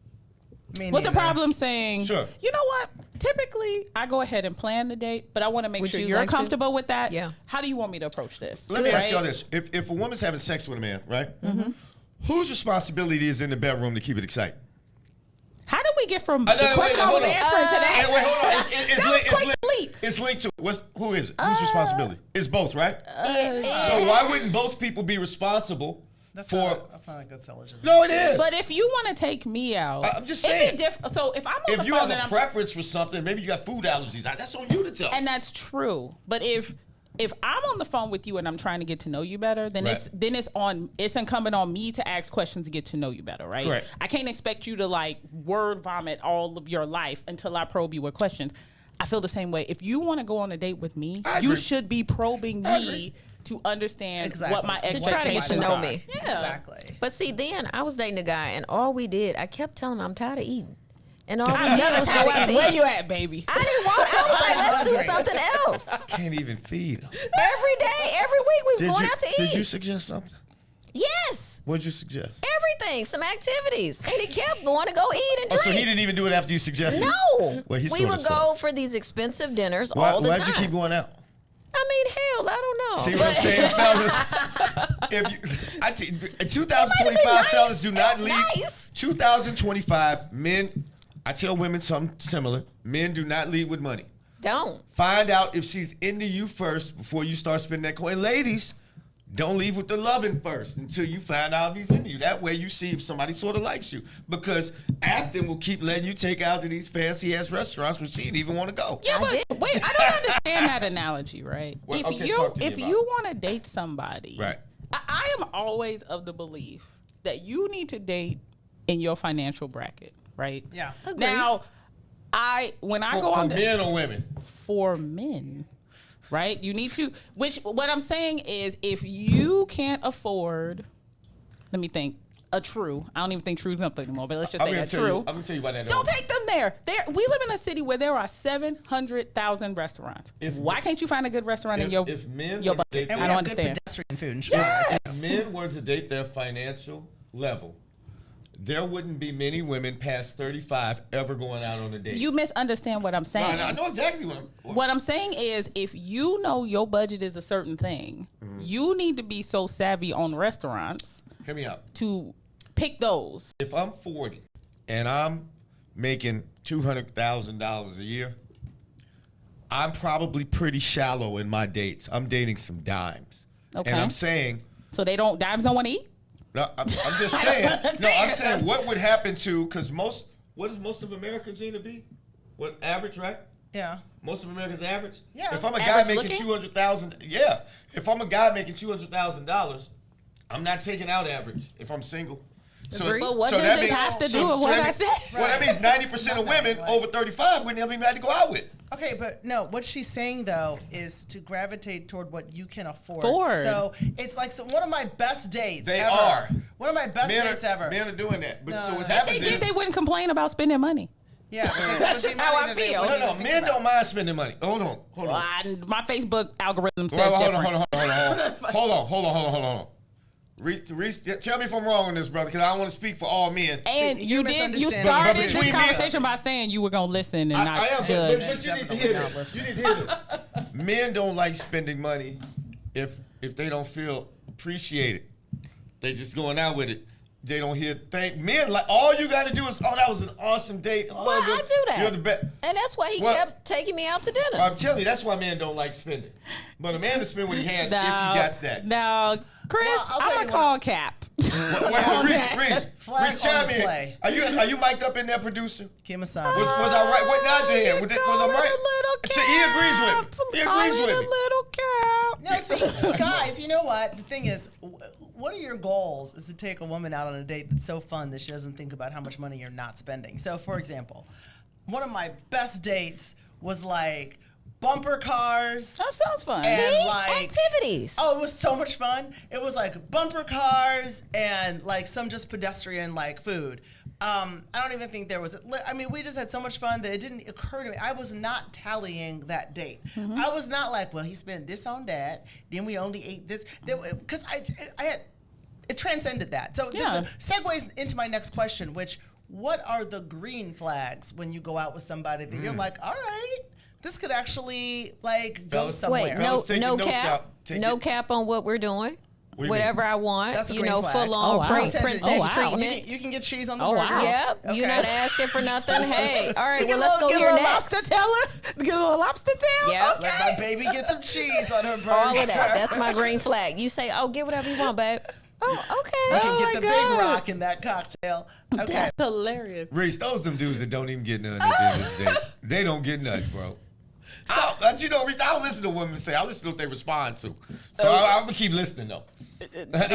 What's the problem saying, sure, you know what? Typically, I go ahead and plan the date, but I want to make sure you're comfortable with that. Yeah. How do you want me to approach this? Let me ask y'all this. If a woman's having sex with a man, right? Whose responsibility is in the bedroom to keep it exciting? How did we get from the question I was answering to that? Wait, hold on. It's It's linked to who is it? Whose responsibility? It's both, right? So why wouldn't both people be responsible That's not a good syllogism. No, it is. But if you want to take me out, I'm just saying. So if I'm on the phone, if you have a preference for something, maybe you got food allergies. That's on you to tell. And that's true. But if I'm on the phone with you and I'm trying to get to know you better, then it's incumbent on me to ask questions to get to know you better, right? Correct. I can't expect you to like word vomit all of your life until I probe you with questions. I feel the same way. If you want to go on a date with me, you should be probing me to understand what my expectations to try to get to know me. Yeah. Exactly. But see, then I was dating a guy, and all we did, I kept telling him I'm tired of eating. And all we I'm did never was go tired out of to eating. Where eat. you at, baby? I didn't want. I was like, let's do something else. Can't even feed them. Every day, every week, we was going out to eat. Did you suggest something? Yes. What did you suggest? Everything, some activities. And he kept going to go eat and drink. So he didn't even do it after you suggested? No. Well, we would go for these expensive dinners all the time. Why'd you keep going out? I mean, hell, I don't know. See what I'm saying, fellas? In 2025, fellas, do not leave. Nice. 2025, men, I tell women something similar. Men do not lead with money. Don't. Find out if she's into you first before you start spending that coin. Ladies, don't leave with the loving first until you find out if he's into you. That way you see if somebody sort of likes you. Because acting will keep letting you take out to these fancy-ass restaurants when she didn't even want to go. Yeah, but wait, I don't understand that analogy, right? Well, if okay, you talk to me if about you it. want to date somebody, Right. I am always of the belief that you need to date in your financial bracket, right? Yeah. Agreed. Now, when I go For on men or women? for men, right? You need to. What I'm saying is, if you can't afford, let me think. A true. I don't even think true's up anymore, but let's just say that's true. I'm gonna tell you why that. Don't take them there. We live in a city where there are 700,000 restaurants. Why can't you find a good restaurant in your budget? I don't understand. Pedestrian food and Yes. If men were to date their financial level, there wouldn't be many women past 35 ever going out on a date. You misunderstand what I'm saying. No, I know exactly What I'm saying is, if you know your budget is a certain thing, you need to be so savvy on restaurants. Hear me out. To pick those. If I'm 40 and I'm making $200,000 a year, I'm probably pretty shallow in my dates. I'm dating some dimes. Okay. And I'm saying. So dimes don't want to eat? No, I'm just saying. I'm saying what would happen to, because what does most of America, Gina, be? What, average, right? Yeah. Most of America's average? Yeah. If I'm a guy Average making looking? $200,000, yeah. If I'm a guy making $200,000, I'm not taking out average if I'm single. Agreed. But what so does that this means, have to do with what I said? Well, that means 90% of women over 35 we never even had to go out with. Okay, but no, what she's saying though is to gravitate toward what you can afford. So it's like one of my best dates ever. One of my best dates ever. Men are doing that. But so what If happens they did, they wouldn't complain about spending money. Yeah, that's just how I feel. No, men don't mind spending money. Hold on. My Facebook algorithm says hold different. on. Reese, tell me if I'm wrong on this, brother, because I don't want to speak for all men. And you started this conversation by saying you were going to listen and not judge. But you need to hear this. You need to hear this. Men don't like spending money if they don't feel appreciated. They just going out with it. They don't hear men like all you got to do is, that was an awesome date. Well, I do that. You're the best. And that's why he kept taking me out to dinner. I'm telling you, that's why men don't like spending. But a man to spend what he has if he got that. Now, Chris, I'm going to call Cap. Reese, chime in. Are you mic'd up in there, producer? Kim Was I right? What nod you had? Was I right? So he agrees with me. No, see, guys, you know what? The thing is, one of your goals is to take a woman out on a date that's so fun that she doesn't think about how much money you're not spending. So, for example, one of my best dates was like bumper cars. That sounds fun. And like activities. Oh, it was so much fun. It was like bumper cars and like some just pedestrian like food. I don't even think there was. I mean, we just had so much fun that it didn't occur to me. I was not tallying that date. I was not like, well, he spent this on that. Then we only ate this. Because I had it transcended that. So this segues into my next question, which what are the green flags when you go out with somebody that you're like, all right, this could actually like go somewhere? Wait, no cap on what we're doing. whatever I want. That's a You green know, flag. full on princess You treatment. can get cheese on the Oh burger. wow! Yep, Okay. you're not asking for nothing. Hey, all right, So well let's go Get a here little next. lobster tail. Get a little lobster tail. Yep. Let my baby get some cheese on her burger. All of that. That's my green flag. You say, oh, get whatever you want, babe. Oh, okay. You can Oh get my the God. big rock in that cocktail. Okay. That's hilarious. Reese, those them dudes that don't even get nothing at the end of the day. They don't get nothing, bro. But you know, Reese, I don't listen to women say. I listen to what they respond to. So I'm gonna keep listening though.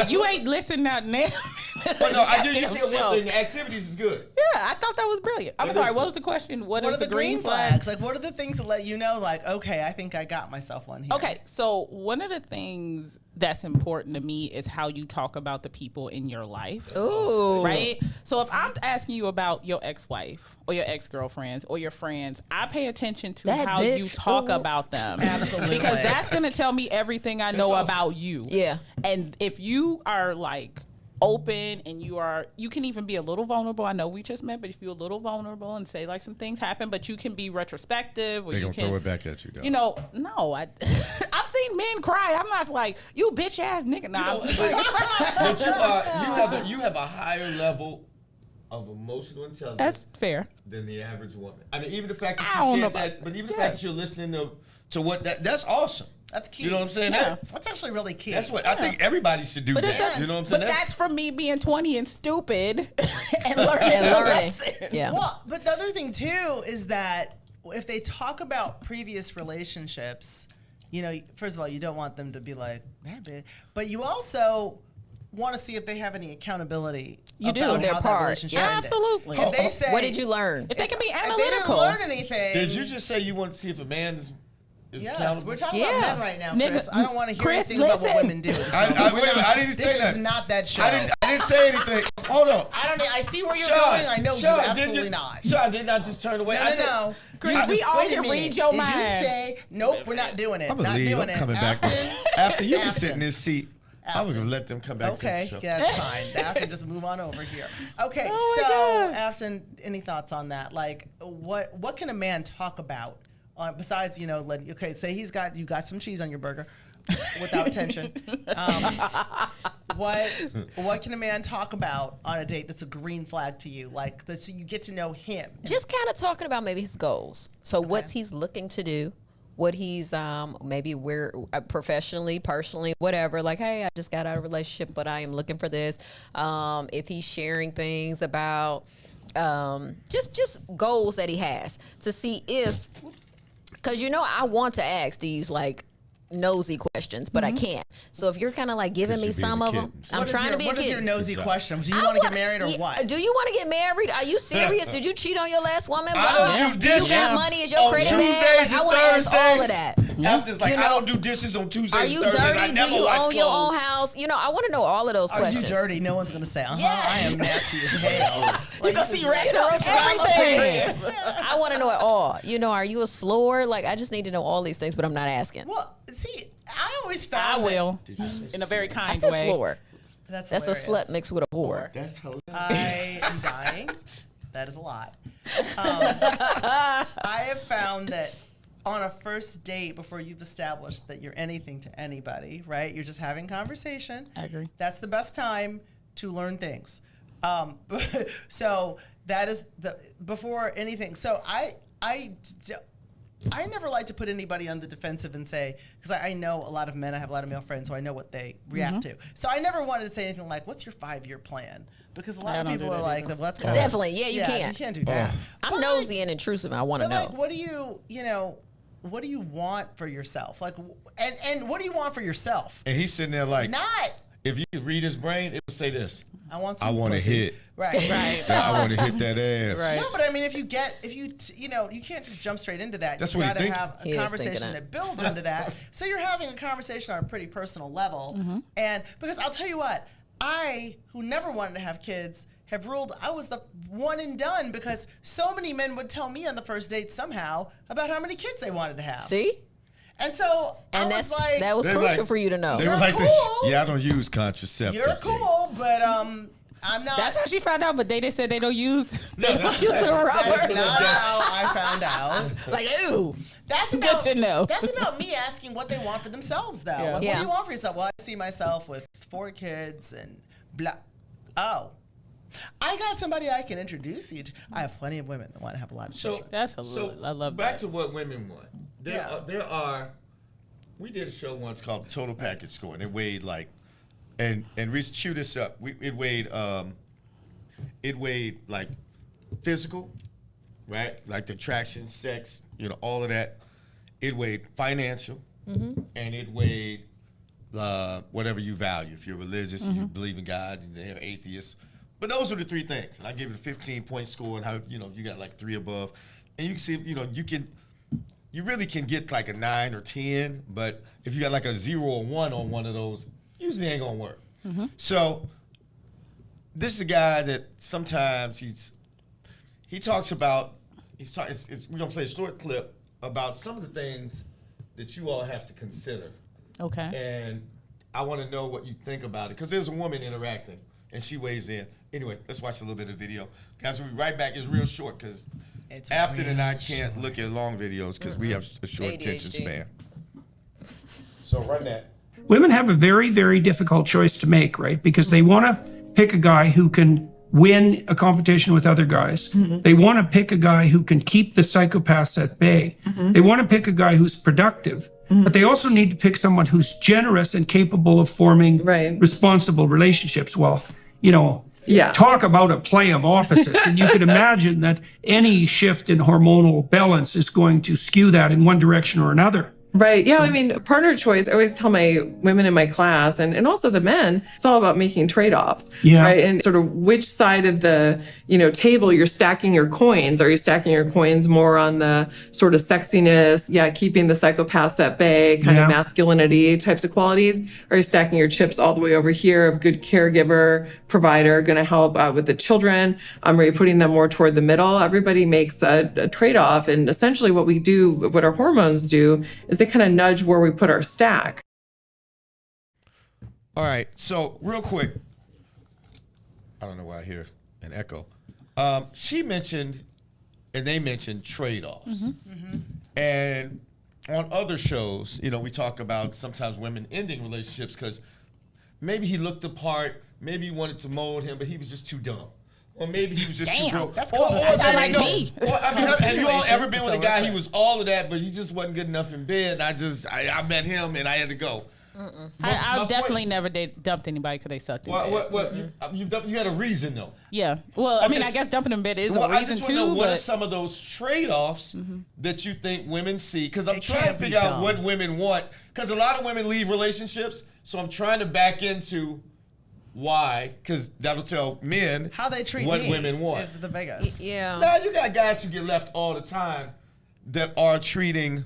You ain't listening now. But no, I do. You see what the activities is good. Yeah, I thought that was brilliant. I'm It sorry. is. What was the question? What are the green flags? Like, what are the things that let you know, like, okay, I think I got myself one here? Okay, so one of the things that's important to me is how you talk about the people in your life. Ooh. Right? So if I'm asking you about your ex-wife or your ex-girlfriends or your friends, I pay attention to That how you bitch. talk Ooh. about them. Absolutely. Because that's going to tell me everything I know about you. Yeah. And if you are like open and you can even be a little vulnerable. I know we just met, but if you're a little vulnerable and say like some things happen, but you can be retrospective. Or They you gonna can throw it back at you, though. You know, no, I've seen men cry. I'm not like, you bitch ass nigga. Nah, But you have a higher level of emotional intelligence. That's fair. Than the average woman. I mean, even the fact I that don't you know said that, about- but even the yeah. fact that you're listening to what that's awesome. That's key. You know what I'm saying? Yeah. That's actually really key. That's what I think everybody should do. But, that. You know what I'm saying? but that's from me being 20 and stupid and learning. And the learning. lesson. Yeah. Well, but the other thing too is that if they talk about previous relationships, you know, first of all, you don't want them to be like, "Man, bitch," but you also want to see if they have any accountability. You do, about their how that part. relationship Yeah, ended. absolutely. If they say, What did you learn? If they can be if they didn't analytical. learn anything, Did you just say you want to see if a man is yes, accountable? we're talking Yeah. about men right now, Nigga, Chris. I don't want to hear Chris, anything about what listen. women do. wait a minute, I didn't This say is that. not that show. I didn't say anything. Hold on. I see where you're going. I know you absolutely not. Sean, did not just turn away. No. Chris, we all Wait a can minute. read your Did mind. you say, nope, we're not doing it? I'm not gonna leave. doing I'm it. coming back. After you can sit in this seat, I'm After. gonna let them come back. Okay, to the show. yeah, that's fine. Now I can just move on over here. Okay, Oh my so God. Afton, any thoughts on that? Like, what can a man talk about besides, you know, okay, say you got some cheese on your burger without tension. What can a man talk about on a date that's a green flag to you? Like, so you get to know him. Just kind of talking about maybe his goals. So what's he's looking to do, what he's maybe where professionally, personally, whatever. Like, hey, I just got out of a relationship, but I am looking for this. If he's sharing things about just goals that he has to see if, because you know I want to ask these like nosy questions, but I can't. So if you're kind of like giving me some of them, I'm trying to be a What is your kid. nosy question? Do you want to get married or what? Do you want to get married? Are you serious? Did you cheat on your last woman? I don't do dishes You got money? Is your on credit Tuesdays bad? Like, I and want to ask all of Thursdays. that. After's like, You I know, don't do dishes on Tuesdays Are you and Thursdays. dirty? I Do never you wash own clothes. your own house? You know, I want to know all of those Are questions. you dirty? No one's gonna say, Yeah. I am nasty as hell. You gonna see rats You know, and roaches everything. I want to know it all. You know, are you a slower? Like, I just need to know all these things, but I'm not asking. Well, see, I always found I that- will, in a very I kind said way. slower. That's a hilarious. slut mixed with a whore. That's hilarious. I am dying. That is a lot. I have found that on a first date, before you've established that you're anything to anybody, right? You're just having conversation. I agree. That's the best time to learn things. So that is before anything. So I never like to put anybody on the defensive and say, because I know a lot of men, I have a lot of male friends, so I know what they react to. So I never wanted to say anything like, what's your 5-year plan? Because a lot of people are like, well, that's kind of, Definitely, yeah, you can't. You can't do that. I'm nosy and intrusive. I want to But know. like, what do you want for yourself? Like, and what do you want for yourself? And he's sitting there like, Not, if you could read his brain, it would say this. I want some I want to pussy. hit. Right. I want to hit that ass. Right. No, but I mean, you can't just jump straight into that. That's you what he gotta think. have He a is conversation thinking that builds into that. So you're having a conversation on a pretty personal level. And because I'll tell you what, I, who never wanted to have kids, have ruled I was the one and done because so many men would tell me on the first date somehow about how many kids they wanted to have. See? And so And I was like, that was They're crucial like- for you to know. They You're were like cool. this. Yeah, I don't use contraceptives. you're cool, but I'm not. That's how she found out, but they said they don't use the rubber. That's not how I found out. Like, ooh. That's about, good to know. That's about me asking what they want for themselves, though. Yeah. Like, what do you want for yourself? Well, I see myself with 4 kids and blah. Oh. I got somebody I can introduce you to. I have plenty of women that want to have a lot of children. That's a little. I love back that. to what women want. There are. We did a show once called the Total Package Score, and it weighed like, and Reese, chew this up. It weighed like physical, right? Like the attraction, sex, all of that. It weighed financial, and it weighed whatever you value. If you're religious, and you believe in God, and they're atheists. But those are the 3 things. And I gave it a 15-point score, and how you got like 3 above, and you can see you really can get like a 9 or 10, but if you got like a 0 or 1 on one of those, usually ain't gonna work. So this is a guy that sometimes he talks about. We're gonna play a short clip about some of the things that you all have to consider. Okay. And I want to know what you think about it, because there's a woman interacting, and she weighs in. Anyway, let's watch a little bit of video. Guys, we'll be right back. It's real short, because Afton and I can't look at long videos because we have a short attention span. So run that. Women have a very, very difficult choice to make, right? Because they want to pick a guy who can win a competition with other guys. They want to pick a guy who can keep the psychopaths at bay. They want to pick a guy who's productive. But they also need to pick someone who's generous and capable of forming responsible relationships. Well, talk about a play of opposites. And you can imagine that any shift in hormonal balance is going to skew that in one direction or another. Right. Yeah. So, I mean, partner choice, I always tell my women in my class and also the men, it's all about making trade-offs. Yeah. Right. And sort of which side of the, table you're stacking your coins. Are you stacking your coins more on the sort of sexiness? Yeah. Keeping the psychopaths at bay, kind of masculinity types of qualities. Or are you stacking your chips all the way over here of good caregiver, provider, going to help with the children? Are you putting them more toward the middle? Everybody makes a trade-off. And essentially what we do, what our hormones do is they kind of nudge where we put our stack. All right, so real quick, I don't know why I hear an echo. She mentioned, and they mentioned trade-offs. And on other shows, we talk about sometimes women ending relationships because maybe he looked the part, maybe you wanted to mold him, but he was just too dumb. Or maybe he was just too broke. That's called me. Have you all ever been with a guy, he was all of that, but he just wasn't good enough in bed? I met him and I had to go. I definitely never dumped anybody because they sucked in bed. You had a reason, though. Yeah. Well, I mean, I guess dumping in bed is a reason, too. I just want to know, what are some of those trade-offs that you think women see? Because I'm trying to figure out what women want. Because a lot of women leave relationships, so I'm trying to back into why, because that'll tell men how they treat what women want. Is the biggest. Yeah. Now you got guys who get left all the time that are treating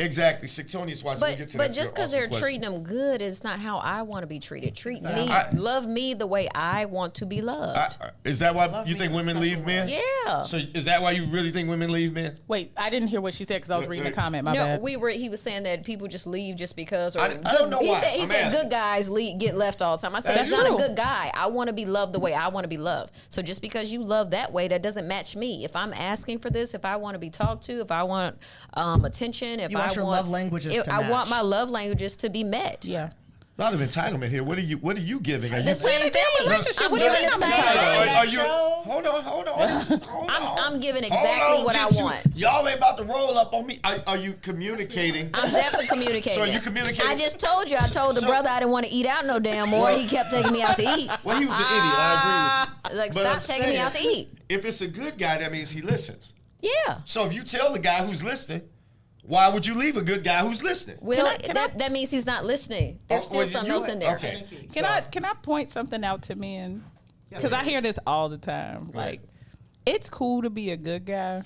exactly. Tony's watching. But just because they're treating them good is not how I want to be treated. Treat me, love me the way I want to be loved. Is that why you think women leave men? Yeah. So is that why you really think women leave men? Wait, I didn't hear what she said because I was reading a comment. My bad. He was saying that people just leave just because. Or I don't know why. He said good guys get left all the time. I said that's not a good guy. I want to be loved the way I want to be loved. So just because you love that way, that doesn't match me. If I'm asking for this, if I want to be talked to, if I want attention, if I want love languages to match. I want my love languages to be met. Yeah. A lot of entitlement here. What are you giving? Are the same thing. I'm giving the same thing. Hold on. I'm giving exactly what I want. Y'all ain't about to roll up on me. Are you communicating? I'm definitely communicating. So are you communicating? I just told you. I told the brother I didn't want to eat out no damn more. He kept taking me out to eat. Well, he was an idiot. I agree with you. Like, stop taking me out to eat. If it's a good guy, that means he listens. Yeah. So if you tell the guy who's listening, why would you leave a good guy who's listening? Well, that means he's not listening. There's still something else in there. Okay. Can I point something out to men? Because I hear this all the time. Like, it's cool to be a good guy,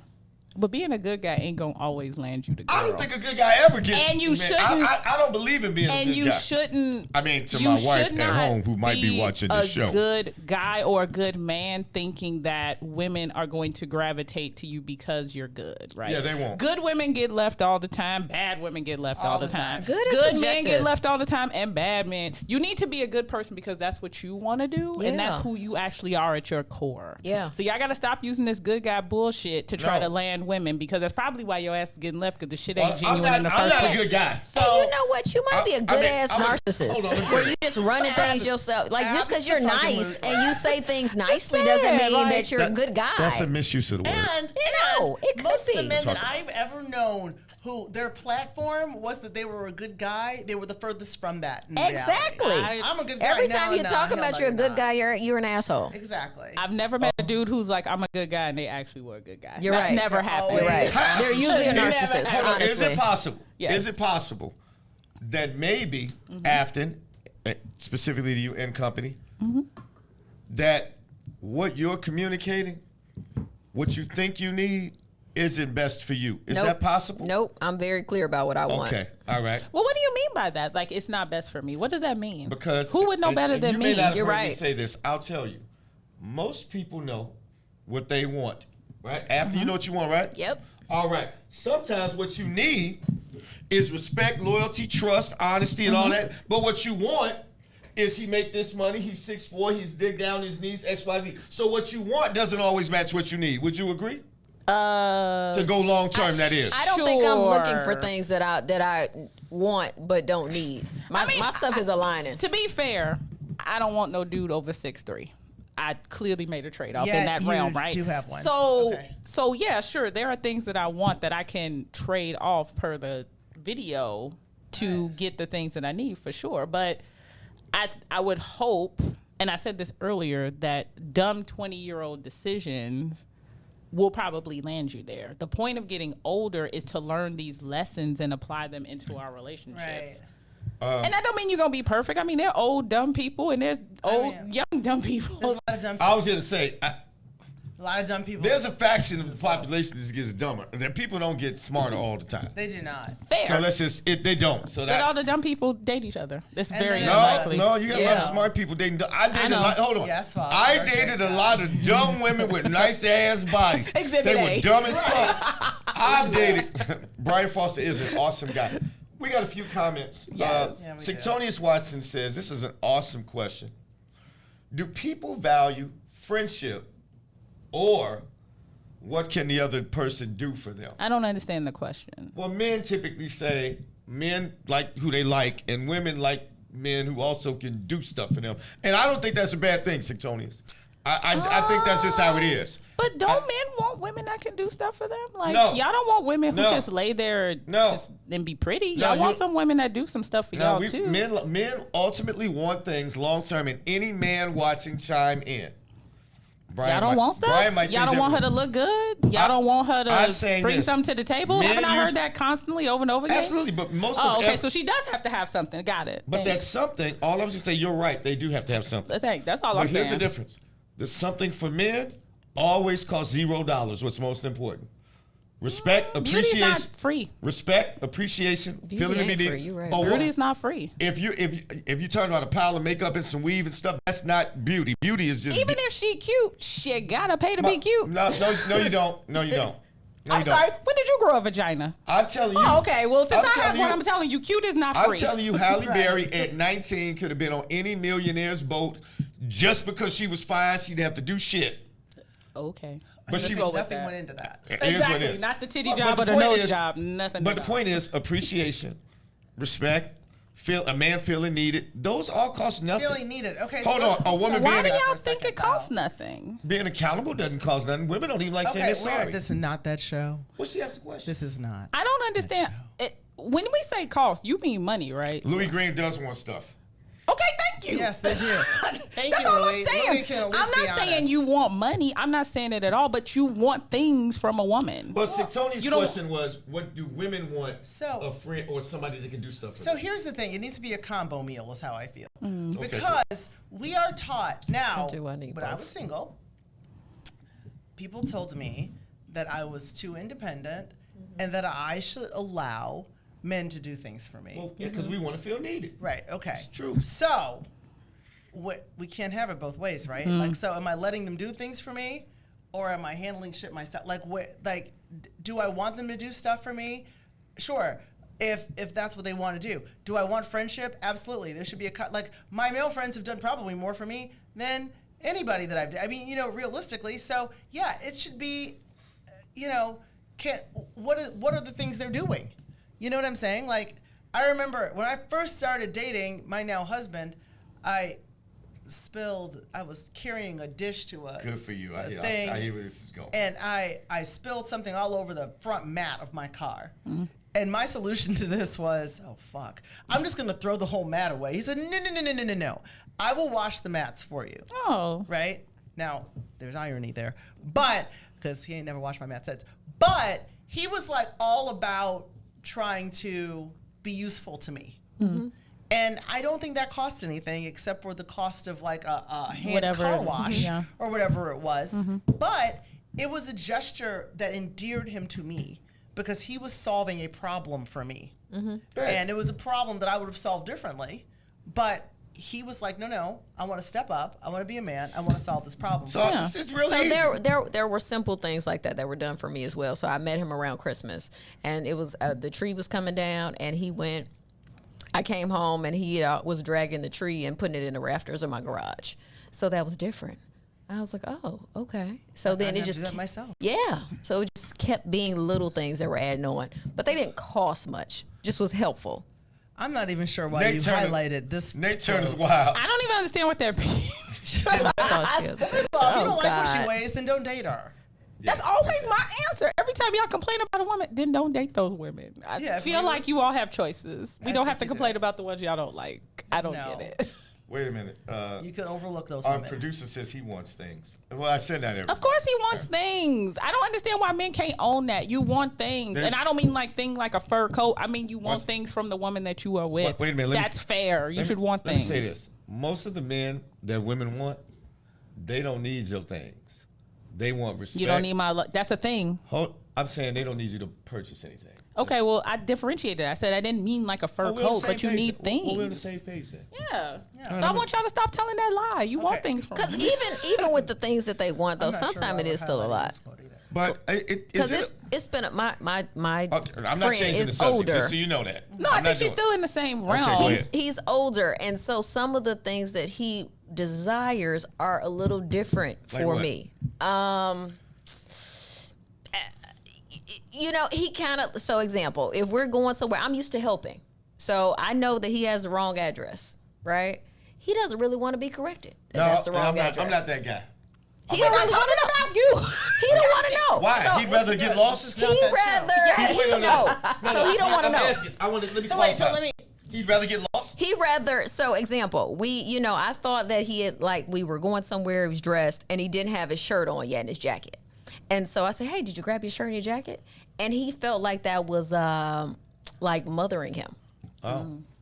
But being a good guy ain't gonna always land you the girl. I don't think a good guy ever gets. And you man, shouldn't. I don't believe in being a good guy. And you shouldn't. I mean, to my wife at home who might be watching the show. A good guy or a good man thinking that women are going to gravitate to you because you're good, right? Yeah, they won't. Good women get left all the time. Bad women get left all the time. Good men get left all the time, and bad men. You need to be a good person because that's what you want to do, and that's who you actually are at your core. Yeah. So y'all got to stop using this good guy bullshit to try to land women, because that's probably why your ass is getting left, because the shit ain't genuine in the first place. I'm not a good guy. So you know what? You might be a good ass narcissist where you just running things yourself. Like just because you're nice and you say things nicely doesn't mean that you're a good guy. That's a misuse of the word. And it could most be. of the men that I've ever known who their platform was that they were a good guy, they were the furthest from that. Exactly. I'm a good guy. Every time you talk about you're a good guy, you're an asshole. Exactly. I've never met a dude who's like, I'm a good guy, and they actually were a good guy. You're That's right. never happened. You're right. They're usually a narcissist, honestly. Is it possible? Yes. Is it possible that maybe Afton, specifically to you and company, that what you're communicating, what you think you need, isn't best for you? Is that possible? Nope. I'm very clear about what I want. Okay. All right. Well, what do you mean by that? Like, it's not best for me. What does that mean? Because who would know better than you me? may not have You're heard right. me say this. I'll tell you. Most people know what they want, right? After you know what you want, right? Yep. All right. Sometimes what you need is respect, loyalty, trust, honesty, and all that. But what you want is he make this money, he's 6'4", he's dig down his knees, XYZ. So what you want doesn't always match what you need. Would you agree? To go long term, that is. I don't think I'm looking for things that I want but don't need. My stuff is aligning. To be fair, I don't want no dude over 6'3". I clearly made a trade-off in that realm, right? You do have one. So yeah, sure. There are things that I want that I can trade off per the video to get the things that I need for sure. But I would hope, and I said this earlier, that dumb 20-year-old decisions will probably land you there. The point of getting older is to learn these lessons and apply them into our relationships. Right. And that don't mean you're gonna be perfect. I mean, there are old dumb people and there's old young dumb people. There's a lot of dumb people. I was going to say, A lot of dumb people. there's a faction of the population that gets dumber. That people don't get smarter all the time. They do not. Fair. So let's just, they don't. So But that. all the dumb people date each other. That's very No, unlikely. no, you got a lot of smart people dating. I dated a lot. Hold on. Yes, Foster. I dated a lot of dumb women with nice ass bodies. Exhibit They A. were dumb as fuck. I've dated. Brian Foster is an awesome guy. We got a few comments. Yes. Yeah, we do. Sectonius Watson says, this is an awesome question. Do people value friendship, or what can the other person do for them? I don't understand the question. Well, men typically say men like who they like, and women like men who also can do stuff for them. And I don't think that's a bad thing, Sectonius. I think that's just how it is. But don't men want women that can do stuff for them? Like, No. y'all don't want women who No. just lay there No. and be pretty. No, Y'all want you- some women that do some stuff for y'all too. Men ultimately want things long term, and any man watching chime in. Brian Y'all don't might- want stuff? Brian might Y'all think don't want her to different. look good? Y'all don't want her I'm to saying bring this. something to the table? Men Haven't I use- heard that constantly over and over again? Absolutely, but most Oh, of okay, ev- so she does have to have something. Got it. But Thanks. that's something. All I was just saying, you're right. They do have to have something. That's all But I'm here's saying. the difference. The something for men always costs $0. What's most important? Respect, Beauty's appreciation. not free. Respect, appreciation, feeling to be ain't needed. free, you right. Oh, Beauty is not free. If you talking about a pile of makeup and some weave and stuff, that's not beauty. Beauty is just Even if she cute, she gotta pay to be cute. No, you don't. No, you don't. No, I'm you don't. sorry. When did you grow a vagina? I'm telling you. Oh, okay. Well, since I'm I have telling one, you- I'm telling you, cute is not I'm free. telling you, Halle Berry at 19 could have been on any millionaire's boat just because she was fine. She didn't have to do shit. Okay. But she Nothing went into that. It is what it Exactly. is. Not the titty But job the or the point nose is- job. Nothing. But the point is appreciation, respect, a man feeling needed. Those all cost nothing. Feeling needed. Okay. Hold so on. A woman Why do being y'all think it costs nothing? being accountable doesn't cost nothing. Women don't even like saying Okay, they're sorry. this is not that show. Well, she asked the question. This is not. I don't understand. When we say cost, you mean money, right? Louis Green does want stuff. Okay, thank you. Yes, they do. Thank That's you, all Louis. I'm saying. Louis can at least I'm be not saying honest. you want money. I'm not saying it at all. But you want things from a woman. Well, Tony's you don't- question was, what do women want So- a friend or somebody that can do stuff for So them? here's the thing. It needs to be a combo meal is how I feel. Mm. Okay, Because we are taught now, Do I need when I both? was single, people told me that I was too independent and that I should allow men to do things for me. Well, yeah, because we want to feel needed. Right, okay. It's true. So, we can't have it both ways, right? Like, so am I letting them do things for me, or am I handling shit myself? Like, do I want them to do stuff for me? Sure, if that's what they want to do. Do I want friendship? Absolutely. There should be a cut. Like, my male friends have done probably more for me than anybody that I've done. I mean, you know, realistically. So, yeah, it should be, you know, what are the things they're doing? You know what I'm saying? Like, I remember when I first started dating my now husband, I was carrying a dish to a Good for you. I hear where this is going. And I spilled something all over the front mat of my car. And my solution to this was, oh, fuck. I'm just going to throw the whole mat away. He said, no. I will wash the mats for you. Oh. Right? Now, there's irony there. But, because he ain't never washed my mat since. But he was like all about trying to be useful to me. And I don't think that cost anything except for the cost of like a hand car wash or whatever it was. But it was a gesture that endeared him to me because he was solving a problem for me. And it was a problem that I would have solved differently. But he was like, no, I want to step up. I want to be a man. I want to solve this problem. So it's really easy. There were simple things like that were done for me as well. So I met him around Christmas, and it was the tree was coming down, and I came home, and he was dragging the tree and putting it in the rafters of my garage. So that was different. I was like, oh, okay. So then it just do that myself. Yeah. So it just kept being little things that were adding on, but they didn't cost much. Just was helpful. I'm not even sure why you highlighted this. Nate Turner's wild. I don't even understand what that means. First of all, if you don't like what she weighs, then don't date her. That's always my answer. Every time y'all complain about a woman, then don't date those women. I feel like you all have choices. We don't have to complain about the ones y'all don't like. I don't get it. Wait a minute. You can overlook those Our women. producer says he wants things. Well, I said that. Of course he wants things. I don't understand why men can't own that. You want things. And I don't mean like thing like a fur coat. I mean you want things from the woman that you are with. Wait a minute. That's fair. You should want things. Let me say this. Most of the men that women want, they don't need your things. They want respect. You don't need my luck. That's a thing. I'm saying they don't need you to purchase anything. Okay, well, I differentiated. I said I didn't mean like a fur coat, but you need things. We're on the same page then. Yeah. So I want y'all to stop telling that lie. You want things from Because me. even with the things that they want, though, sometimes it is still a lot. But because it's been my I'm friend not changing the is subject, older. just so you know that. No, I think she's still in the same realm. He's older, and so some of the things that he desires are a little different for me. You know, he kind of, so example, if we're going somewhere, I'm used to helping. So I know that he has the wrong address, right? He doesn't really want to be corrected. That's the wrong address. I'm not that guy. He don't want to talk about you. He don't want to know. Why? So, He'd rather get lost? He'd rather know. So he don't want to know. He'd rather get lost? He'd rather, so example, I thought that he had, like, we were going somewhere, he was dressed, and he didn't have his shirt on yet and his jacket. And so I said, hey, did you grab your shirt and your jacket? And he felt like that was like mothering him.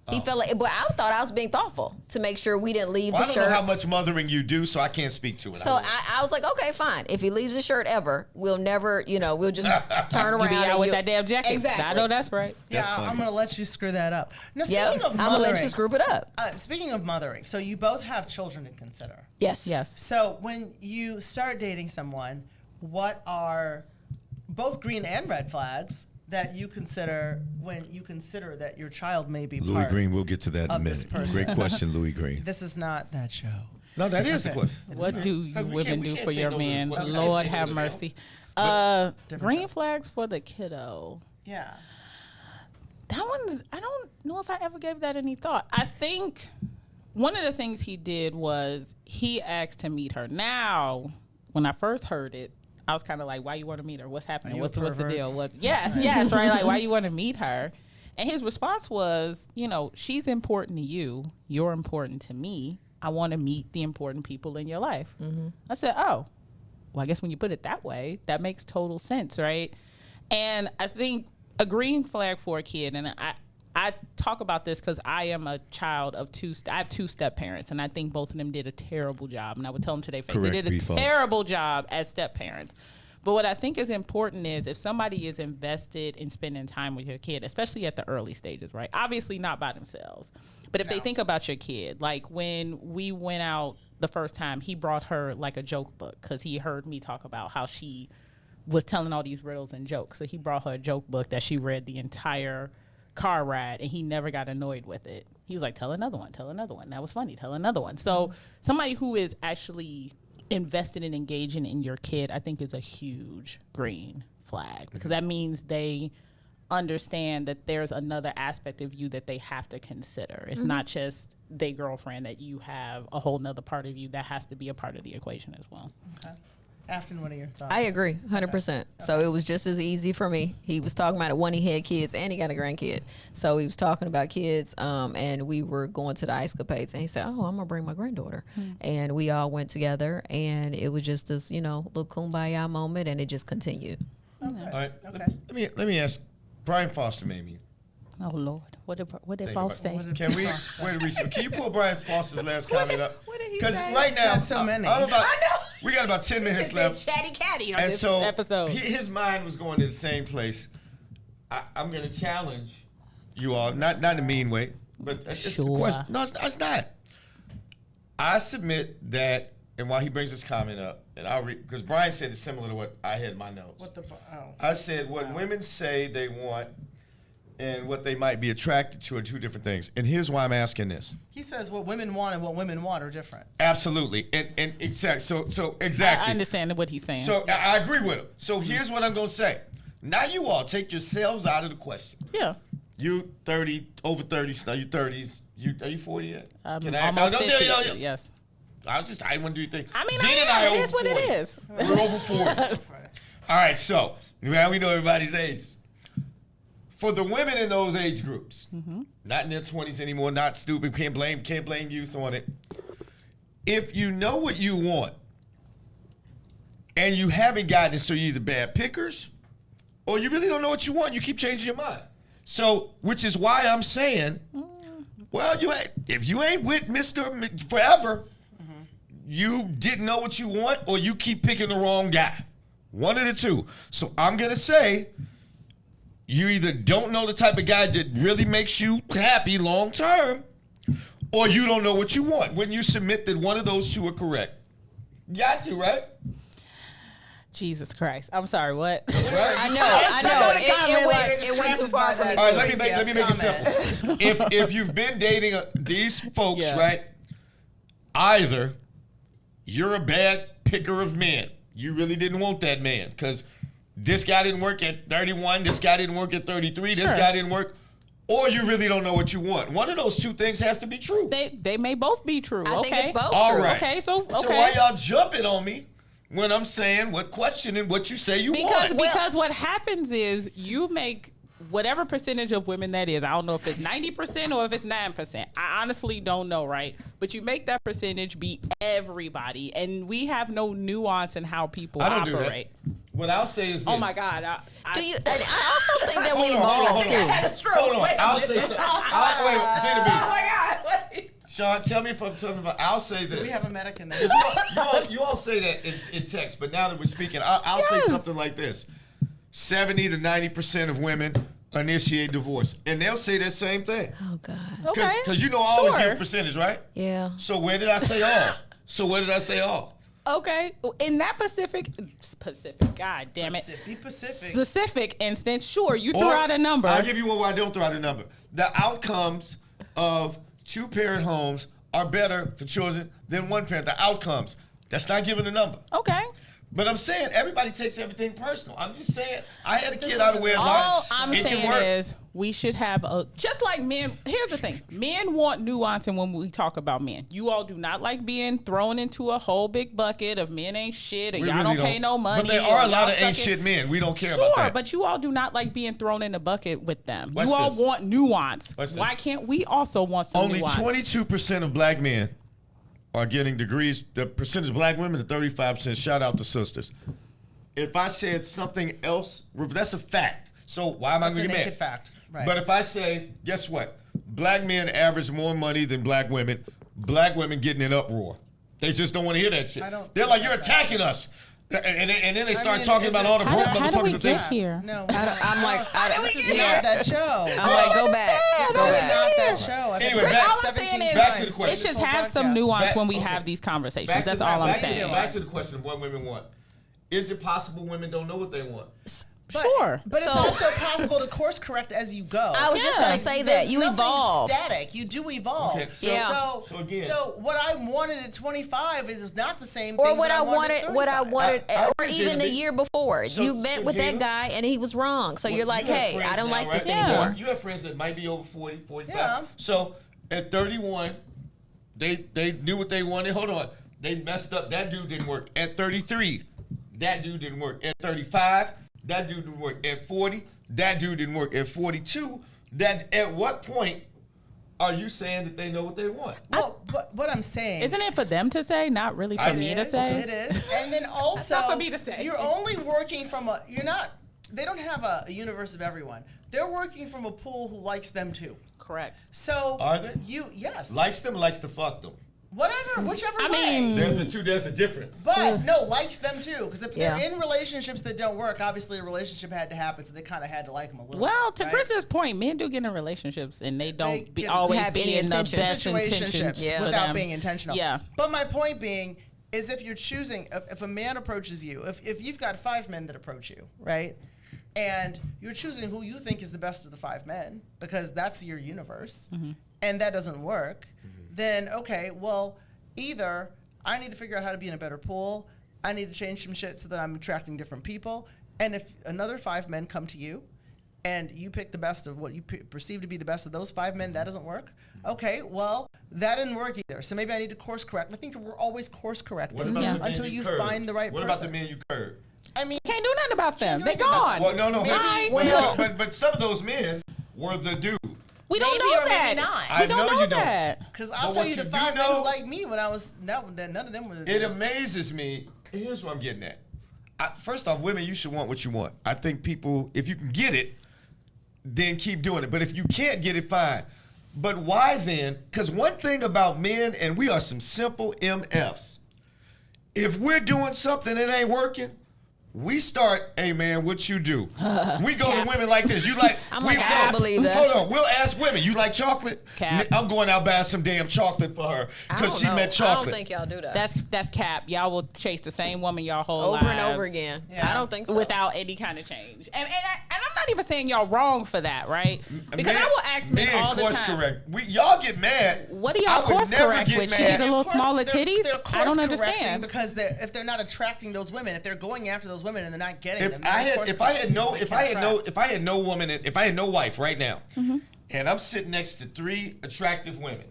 He felt like, but I thought I was being thoughtful to make sure we didn't leave the shirt. I don't know how much mothering you do, so I can't speak to it. So I was like, okay, fine. If he leaves the shirt ever, we'll never, we'll just turn around. You be out with that damn jacket. Exactly. I know that's right. I'm going to let you screw that up. Now, speaking of mothering. I'm going to let you screw it up. Speaking of mothering, so you both have children to consider. Yes. So when you start dating someone, what are both green and red flags that you consider when you consider that your child may be Louis part Green, we'll get to that in a of this minute. person? Great question, Louis Green. This is not that show. No, that is the question. What do you women do for your man? we can't Lord say have no. mercy. Green flags for the kiddo. Yeah. That one's, I don't know if I ever gave that any thought. I think one of the things he did was he asked to meet her. Now, when I first heard it, I was kind of like, why you want to meet her? What's happening? What's the deal? Yes, right? Like, why you want to meet her? And his response was, she's important to you. You're important to me. I want to meet the important people in your life. Mm-hmm. I said, oh, well, I guess when you put it that way, that makes total sense, right? And I think a green flag for a kid, and I talk about this because I am a child of I have two step parents, and I think both of them did a terrible job. And I would tell them to their face, they did a terrible job as step parents. But what I think is important is if somebody is invested in spending time with your kid, especially at the early stages, right? Obviously not by themselves. But if they think about your kid, like when we went out the first time, he brought her like a joke book because he heard me talk about how she was telling all these riddles and jokes. So he brought her a joke book that she read the entire car ride, and he never got annoyed with it. He was like, tell another one. That was funny. Tell another one. So somebody who is actually invested in engaging in your kid, I think is a huge green flag, because that means they understand that there's another aspect of you that they have to consider. It's not just their girlfriend, that you have a whole nother part of you that has to be a part of the equation as well. Okay. Afton, what are your thoughts? I agree, 100%. So it was just as easy for me. He was talking about it when he had kids and he got a grandkid. So he was talking about kids, and we were going to the ice capades. And he said, "Oh, I'm gonna bring my granddaughter," and we all went together, and it was just this, little kumbaya moment, and it just continued. Okay. All right. Okay. Let me ask. Brian Foster made me. Oh Lord, what did Foster say? Can we can you pull Brian Foster's last comment up? What did he Because say? right now, so many. I know. We got about 10 minutes left. Chatty catty on And this so episode. His mind was going to the same place. I'm going to challenge you all, not in a mean way, but it's the question. No, it's not. I submit that, and while he brings this comment up, and I'll read, because Brian said it's similar to what I had in my notes. I said what women say they want and what they might be attracted to are two different things. And here's why I'm asking this. He says what women want and what women want are different. Absolutely. And exactly. So exactly. I understand what he's saying. So I agree with him. So here's what I'm going to say. Now you all take yourselves out of the question. Yeah. You 30, over 30, so you 30s. Are you 40 yet? Almost 50, yes. I didn't want to do your thing. I mean, Gina and I it are is what it is. We're over 40. All right, so now we know everybody's ages. For the women in those age groups, not in their 20s anymore, not stupid, can't blame youth on it. If you know what you want and you haven't gotten it, so you're either bad pickers or you really don't know what you want, you keep changing your mind. So, which is why I'm saying, well, if you ain't with Mr. Forever, you didn't know what you want or you keep picking the wrong guy. One of the two. So I'm going to say, you either don't know the type of guy that really makes you happy long term, or you don't know what you want. When you submit that one of those two are correct. Got to, right? Jesus Christ. I'm sorry, what? I know. It went too far for me. All right, let me make it simple. If you've been dating these folks, right, either you're a bad picker of men. You really didn't want that man because this guy didn't work at 31, this guy didn't work at 33, this guy didn't work, or you really don't know what you want. One of those two things has to be true. They may both be true. I think it's both All true. right. Okay, so why y'all jumping on me when I'm saying questioning what you say you want? Because what happens is you make whatever percentage of women that is. I don't know if it's 90% or if it's 9%. I honestly don't know, right? But you make that percentage be everybody, and we have no nuance in how people operate. What I'll say is this. Oh my God. I also think that we evolve too. Hold on. I'll say something. Oh my God. Sean, tell me if I'm talking about. I'll say this. Do we have a medic in there? You all say that in text, but now that we're speaking, I'll say something like this. 70 to 90% of women initiate divorce. And they'll say that same thing. Oh, God. Okay. Because I always hear percentage, right? Yeah. So where did I say all? Okay. In that Pacific, God damn it. Specific instance, sure, you threw out a number. I'll give you one where I don't throw out a number. The outcomes of two-parent homes are better for children than one parent. The outcomes. That's not giving a number. Okay. But I'm saying everybody takes everything personal. I'm just saying I had a kid out of wedlock. All I'm saying is we should have just like men. Here's the thing: men want nuance, and when we talk about men, you all do not like being thrown into a whole big bucket of men ain't shit, or y'all don't pay no money. But there are a lot of ain't shit men. We don't care about that. Sure, but you all do not like being thrown in a bucket with them. You all want nuance. Why can't we also want some nuance? Only 22% of black men are getting degrees. The percentage of black women is 35%. Shout out to sisters. If I said something else, that's a fact. So why am I going to get mad? That's a naked fact. Right. But if I say, guess what? Black men average more money than black women. Black women getting in uproar. They just don't want to hear that shit. They're like, you're attacking us. And then they start talking about all the broke motherfuckers. How do we get here? No, I'm like, this is not that show. I'm like, go back. It's Go not back. that show. Anyway, all I'm saying is, back to the question. let's just have some nuance when we have these conversations. That's all I'm saying. Back to the question of what women want. Is it possible women don't know what they want? Sure. But it's also possible to course correct as you go. I was just going to say that. You evolve. Static. You do evolve. Okay, So what I wanted at 25 is not the same Or thing what that I wanted, I or even the year before. You met with that guy and he was wrong. So you're like, hey, I don't like this anymore. You have friends that might be over 40, 45. Yeah. So at 31, they knew what they wanted. Hold on. They messed up. That dude didn't work. At 33, that dude didn't work. At 35, that dude didn't work. At 40, that dude didn't work. At 42, at what point are you saying that they know what they want? Well, but what I'm saying... Isn't it for them to say, not really for me to say? It is. And then also... Not for me to say. You're only working from a... You're not... They don't have a universe of everyone. They're working from a pool who likes them too. Correct. So... Are they? Yes. Likes them, likes to fuck them. Whichever way. There's a difference. But no, likes them too. Because if they're in relationships that don't work, obviously a relationship had to happen, so they kind of had to like them a little. Well, to right? Chris's point, men do get in relationships and they don't always have be any in the intentions. best intentions without being intentional. Yeah. But my point being is if you're choosing, if a man approaches you, if you've got 5 men that approach you, right? And you're choosing who you think is the best of the 5 men because that's your universe, and that doesn't work, then okay, well, either I need to figure out how to be in a better pool, I need to change some shit so that I'm attracting different people, and if another 5 men come to you, and you pick the best of what you perceive to be the best of those 5 men, that doesn't work. Okay, well, that didn't work either. So maybe I need to course correct. I think we're always course correcting until you find the right person. What about the men you curb? I mean, can't do nothing about them. They're gone. Well, no. Maybe, But some of those men were the dude. We don't know that. We don't know that. Because I'll tell you the 5 men who liked me when I was, none of them were. It amazes me. Here's what I'm getting at. First off, women, you should want what you want. I think people, if you can get it, then keep doing it. But if you can't get it, fine. But why then? Because one thing about men, and we are some simple MFs. If we're doing something that ain't working, we start, hey man, what you do? We go to women like this. You like? I don't believe that. Hold on, we'll ask women. You like chocolate? Cap. I'm going out buying some damn chocolate for her because she met chocolate. I don't think y'all do that. That's cap. Y'all will chase the same woman y'all whole over lives. and over again. Yeah. I don't think so. Without any kind of change. And I'm not even saying y'all wrong for that, right? Because I will ask men all the time. Course correct. Y'all get mad. What do y'all course correct with? She get a little smaller titties? I don't understand. Because if they're not attracting those women, if they're going after those women and they're not getting them. If I had no woman, if I had no wife right now, and I'm sitting next to 3 attractive women,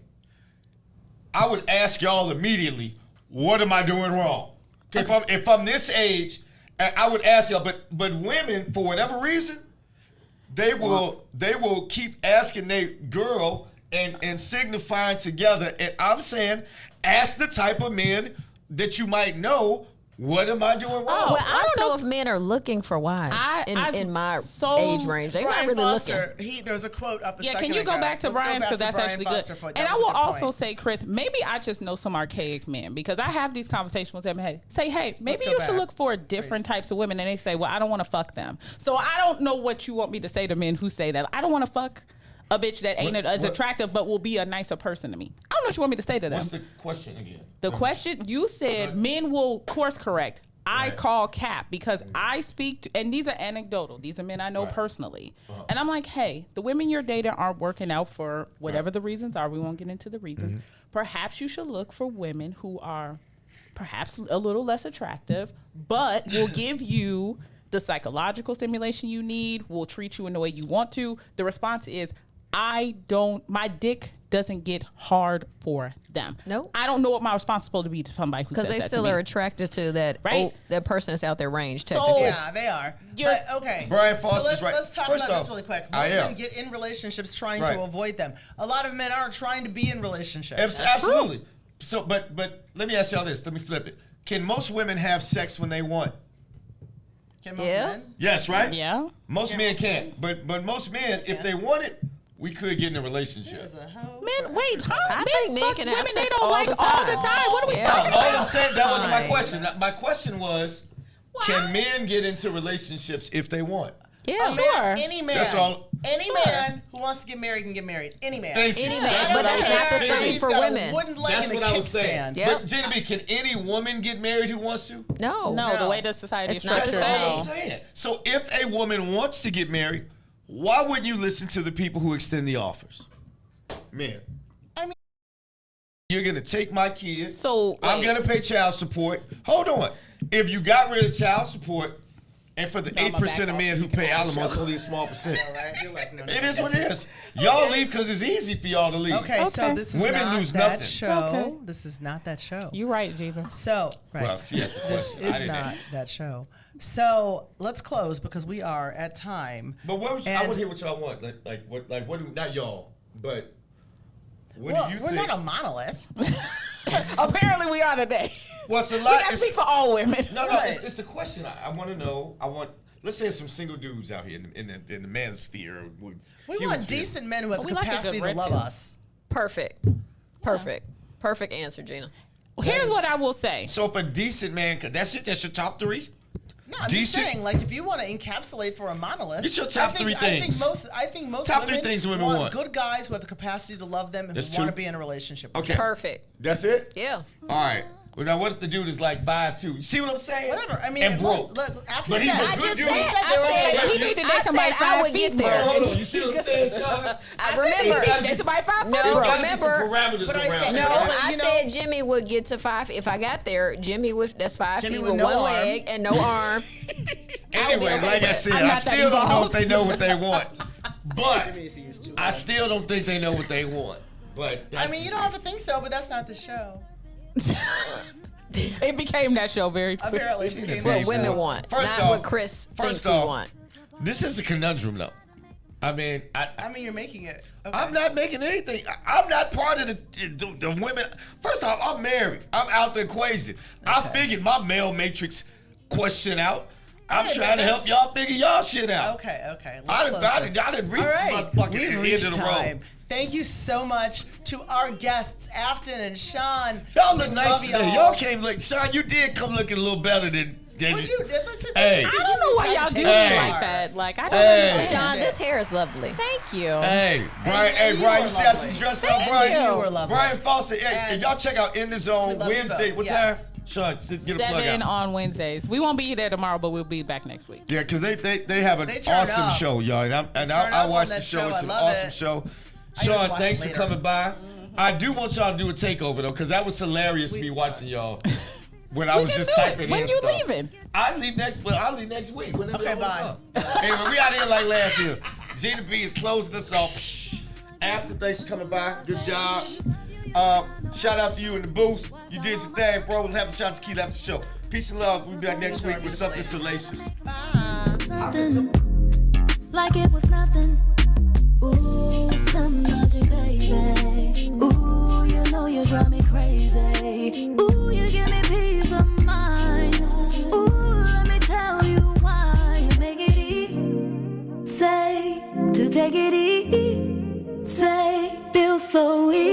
I would ask y'all immediately, what am I doing wrong? If I'm this age, I would ask y'all, but women, for whatever reason, they will keep asking their girl and signifying together. And I'm saying, ask the type of men that you might know. What am I doing wrong? Well, I don't know if men are looking for wives in my age range. They're not really Foster, looking. There's a quote up a second can you go back to Brian's because that's actually good. And I will also say, Chris, maybe I just know some archaic men because I have these conversations with them. Hey, maybe you should look for different types of women. And they say, well, I don't want to fuck them. So I don't know what you want me to say to men who say that. I don't want to fuck a bitch that ain't as attractive but will be a nicer person to me. I don't know what you want me to say to them. What's the question again? The question, you said men will course correct. I call cap because I speak to, and these are anecdotal. These are men I know personally. And I'm like, hey, the women you're dating aren't working out for whatever the reasons are. We won't get into the reasons. Perhaps you should look for women who are perhaps a little less attractive, but will give you the psychological stimulation you need, will treat you in the way you want to. The response is, my dick doesn't get hard for them. Nope. I don't know what my response is supposed to be to somebody who says that. Because they still are attracted to that that person that's out their range, technically. So, yeah, they are. But, okay. Brian Foster's right. Let's talk about this really quick. Most men get in relationships trying to avoid them. A lot of men aren't trying to be in relationships. Absolutely. So, but let me ask y'all this. Let me flip it. Can most women have sex when they want? Can most men? Yes, right? Yeah. Most men can't. But most men, if they want it, we could get in a relationship. Men, wait, I think men can have women sex they don't all like the all time. the time. What are we talking All about? I'm saying, that wasn't my question. My question was, Can men get into relationships if they want? Yeah, sure. Any man. That's all. Any man who wants to get married can get married. Any man. Thank you. Any man, but that's not the same for women. That's what I was saying. Yep. But Gina B, can any woman get married who wants to? No. The way the society is It's not the structured. same. That's what I'm saying. So if a woman wants to get married, why wouldn't you listen to the people who extend the offers? Man. You're gonna take my kids. So I'm gonna pay child support. Hold on. If you got rid of child support, and for the 8% of men who pay alimony, it's only a small percent. It is what it is. Y'all leave because it's easy for y'all to leave. Okay, so this is women not lose that nothing. show. Okay. This is not that show. You're right, Gina. So, right. Well, she asked the This question. I is didn't not ask. that show. So let's close because we are at time. But what would I want to hear what y'all want. What do not y'all, but what do you we're think? not a monolith. Apparently we are today. Well, it's a We lot. gotta speak for all women. No, Right. it's a question. I want to know. Let's say some single dudes out here in the manosphere. We want decent men who have We the like a good capacity to red love pill. us. Perfect. Perfect answer, Gina. Here's what I will say. So if a decent man, that's it. That's your top three. No, I'm just saying, like, if you want to encapsulate for a monolith, It's your top three things. I think most Top women three things women want. good guys who have the capacity to love them and That's who want true. to be in a relationship. Okay. Perfect. That's it. Yeah. All right. Well, now what if the dude is like 5'2"? You see what I'm saying? Whatever. I mean, and broke. look after But he's that, a good dude. he need to date somebody I would 5 get feet. there. Hold on. You see what I'm saying, Sean? I remember. Date somebody 5 No, feet. There's gotta be some remember. parameters But I around said- it. No, But, I you know- said Jimmy would get to 5. If I got there, Jimmy that's 5 Jimmy feet with with no one arm. leg and no arm. Anyway, like I said, I'm I not that still don't know if involved. they know what they want. But I still don't think they know what they want. But I mean, you don't have to think so, but that's not the show. It became that show very quickly. Apparently, it became What that women show. want, First not off- what Chris thinks first we off, want. this is a conundrum, though. I mean, I mean, you're making it. Okay. I'm not making anything. I'm not part of the women. First off, I'm married. I'm out the equation. I figured my male matrix question out. I'm Okay, trying to help y'all figure y'all shit out. Okay. I Let's didn't reach All right, my fucking we've end reached of the time. road. Thank you so much to our guests, Afton and Sean. Y'all look We nice love today. Y'all came look. Sean, you did come looking a little better than Would you? Listen, Hey. I don't know why y'all do me Hey. like that. Like, I don't Hey. understand. Sean, this hair is lovely. Thank you. Hey, Brian. And you Brian, were you see how lovely. she dressed up, And Brian? you were lovely. Brian Fawcett. Hey, And y'all check out In the Zone love you Wednesday. both. What Yes. time? Sean, get a plug 7 out. on Wednesdays. We won't be there tomorrow, but we'll be back next week. Yeah, because they have an They turn awesome up. show, y'all. And turn I up watched on the that show. show. It's I an love awesome it. show. I just Sean, watch thanks it for later. coming by. I do want y'all to do a takeover, though, because that was hilarious me watching y'all when I We was can just do it. typing When in you stuff. leaving? I'll leave next week. Whenever Okay, y'all wanna bye. come. Anyway, we out here like last year. Gina B is closing us off. After, thanks for coming by. Good job. Shout out to you in the booth. You did your thing, bro. We'll have a shot to keep after the show. Peace and love. We'll be back next week with something salacious. Something like it was nothing. Ooh, some magic, baby. Ooh, you know you drive me crazy. Ooh, you give me peace of mind. Ooh, let me tell you why you make it easy. Say to take it easy. Say feels so easy.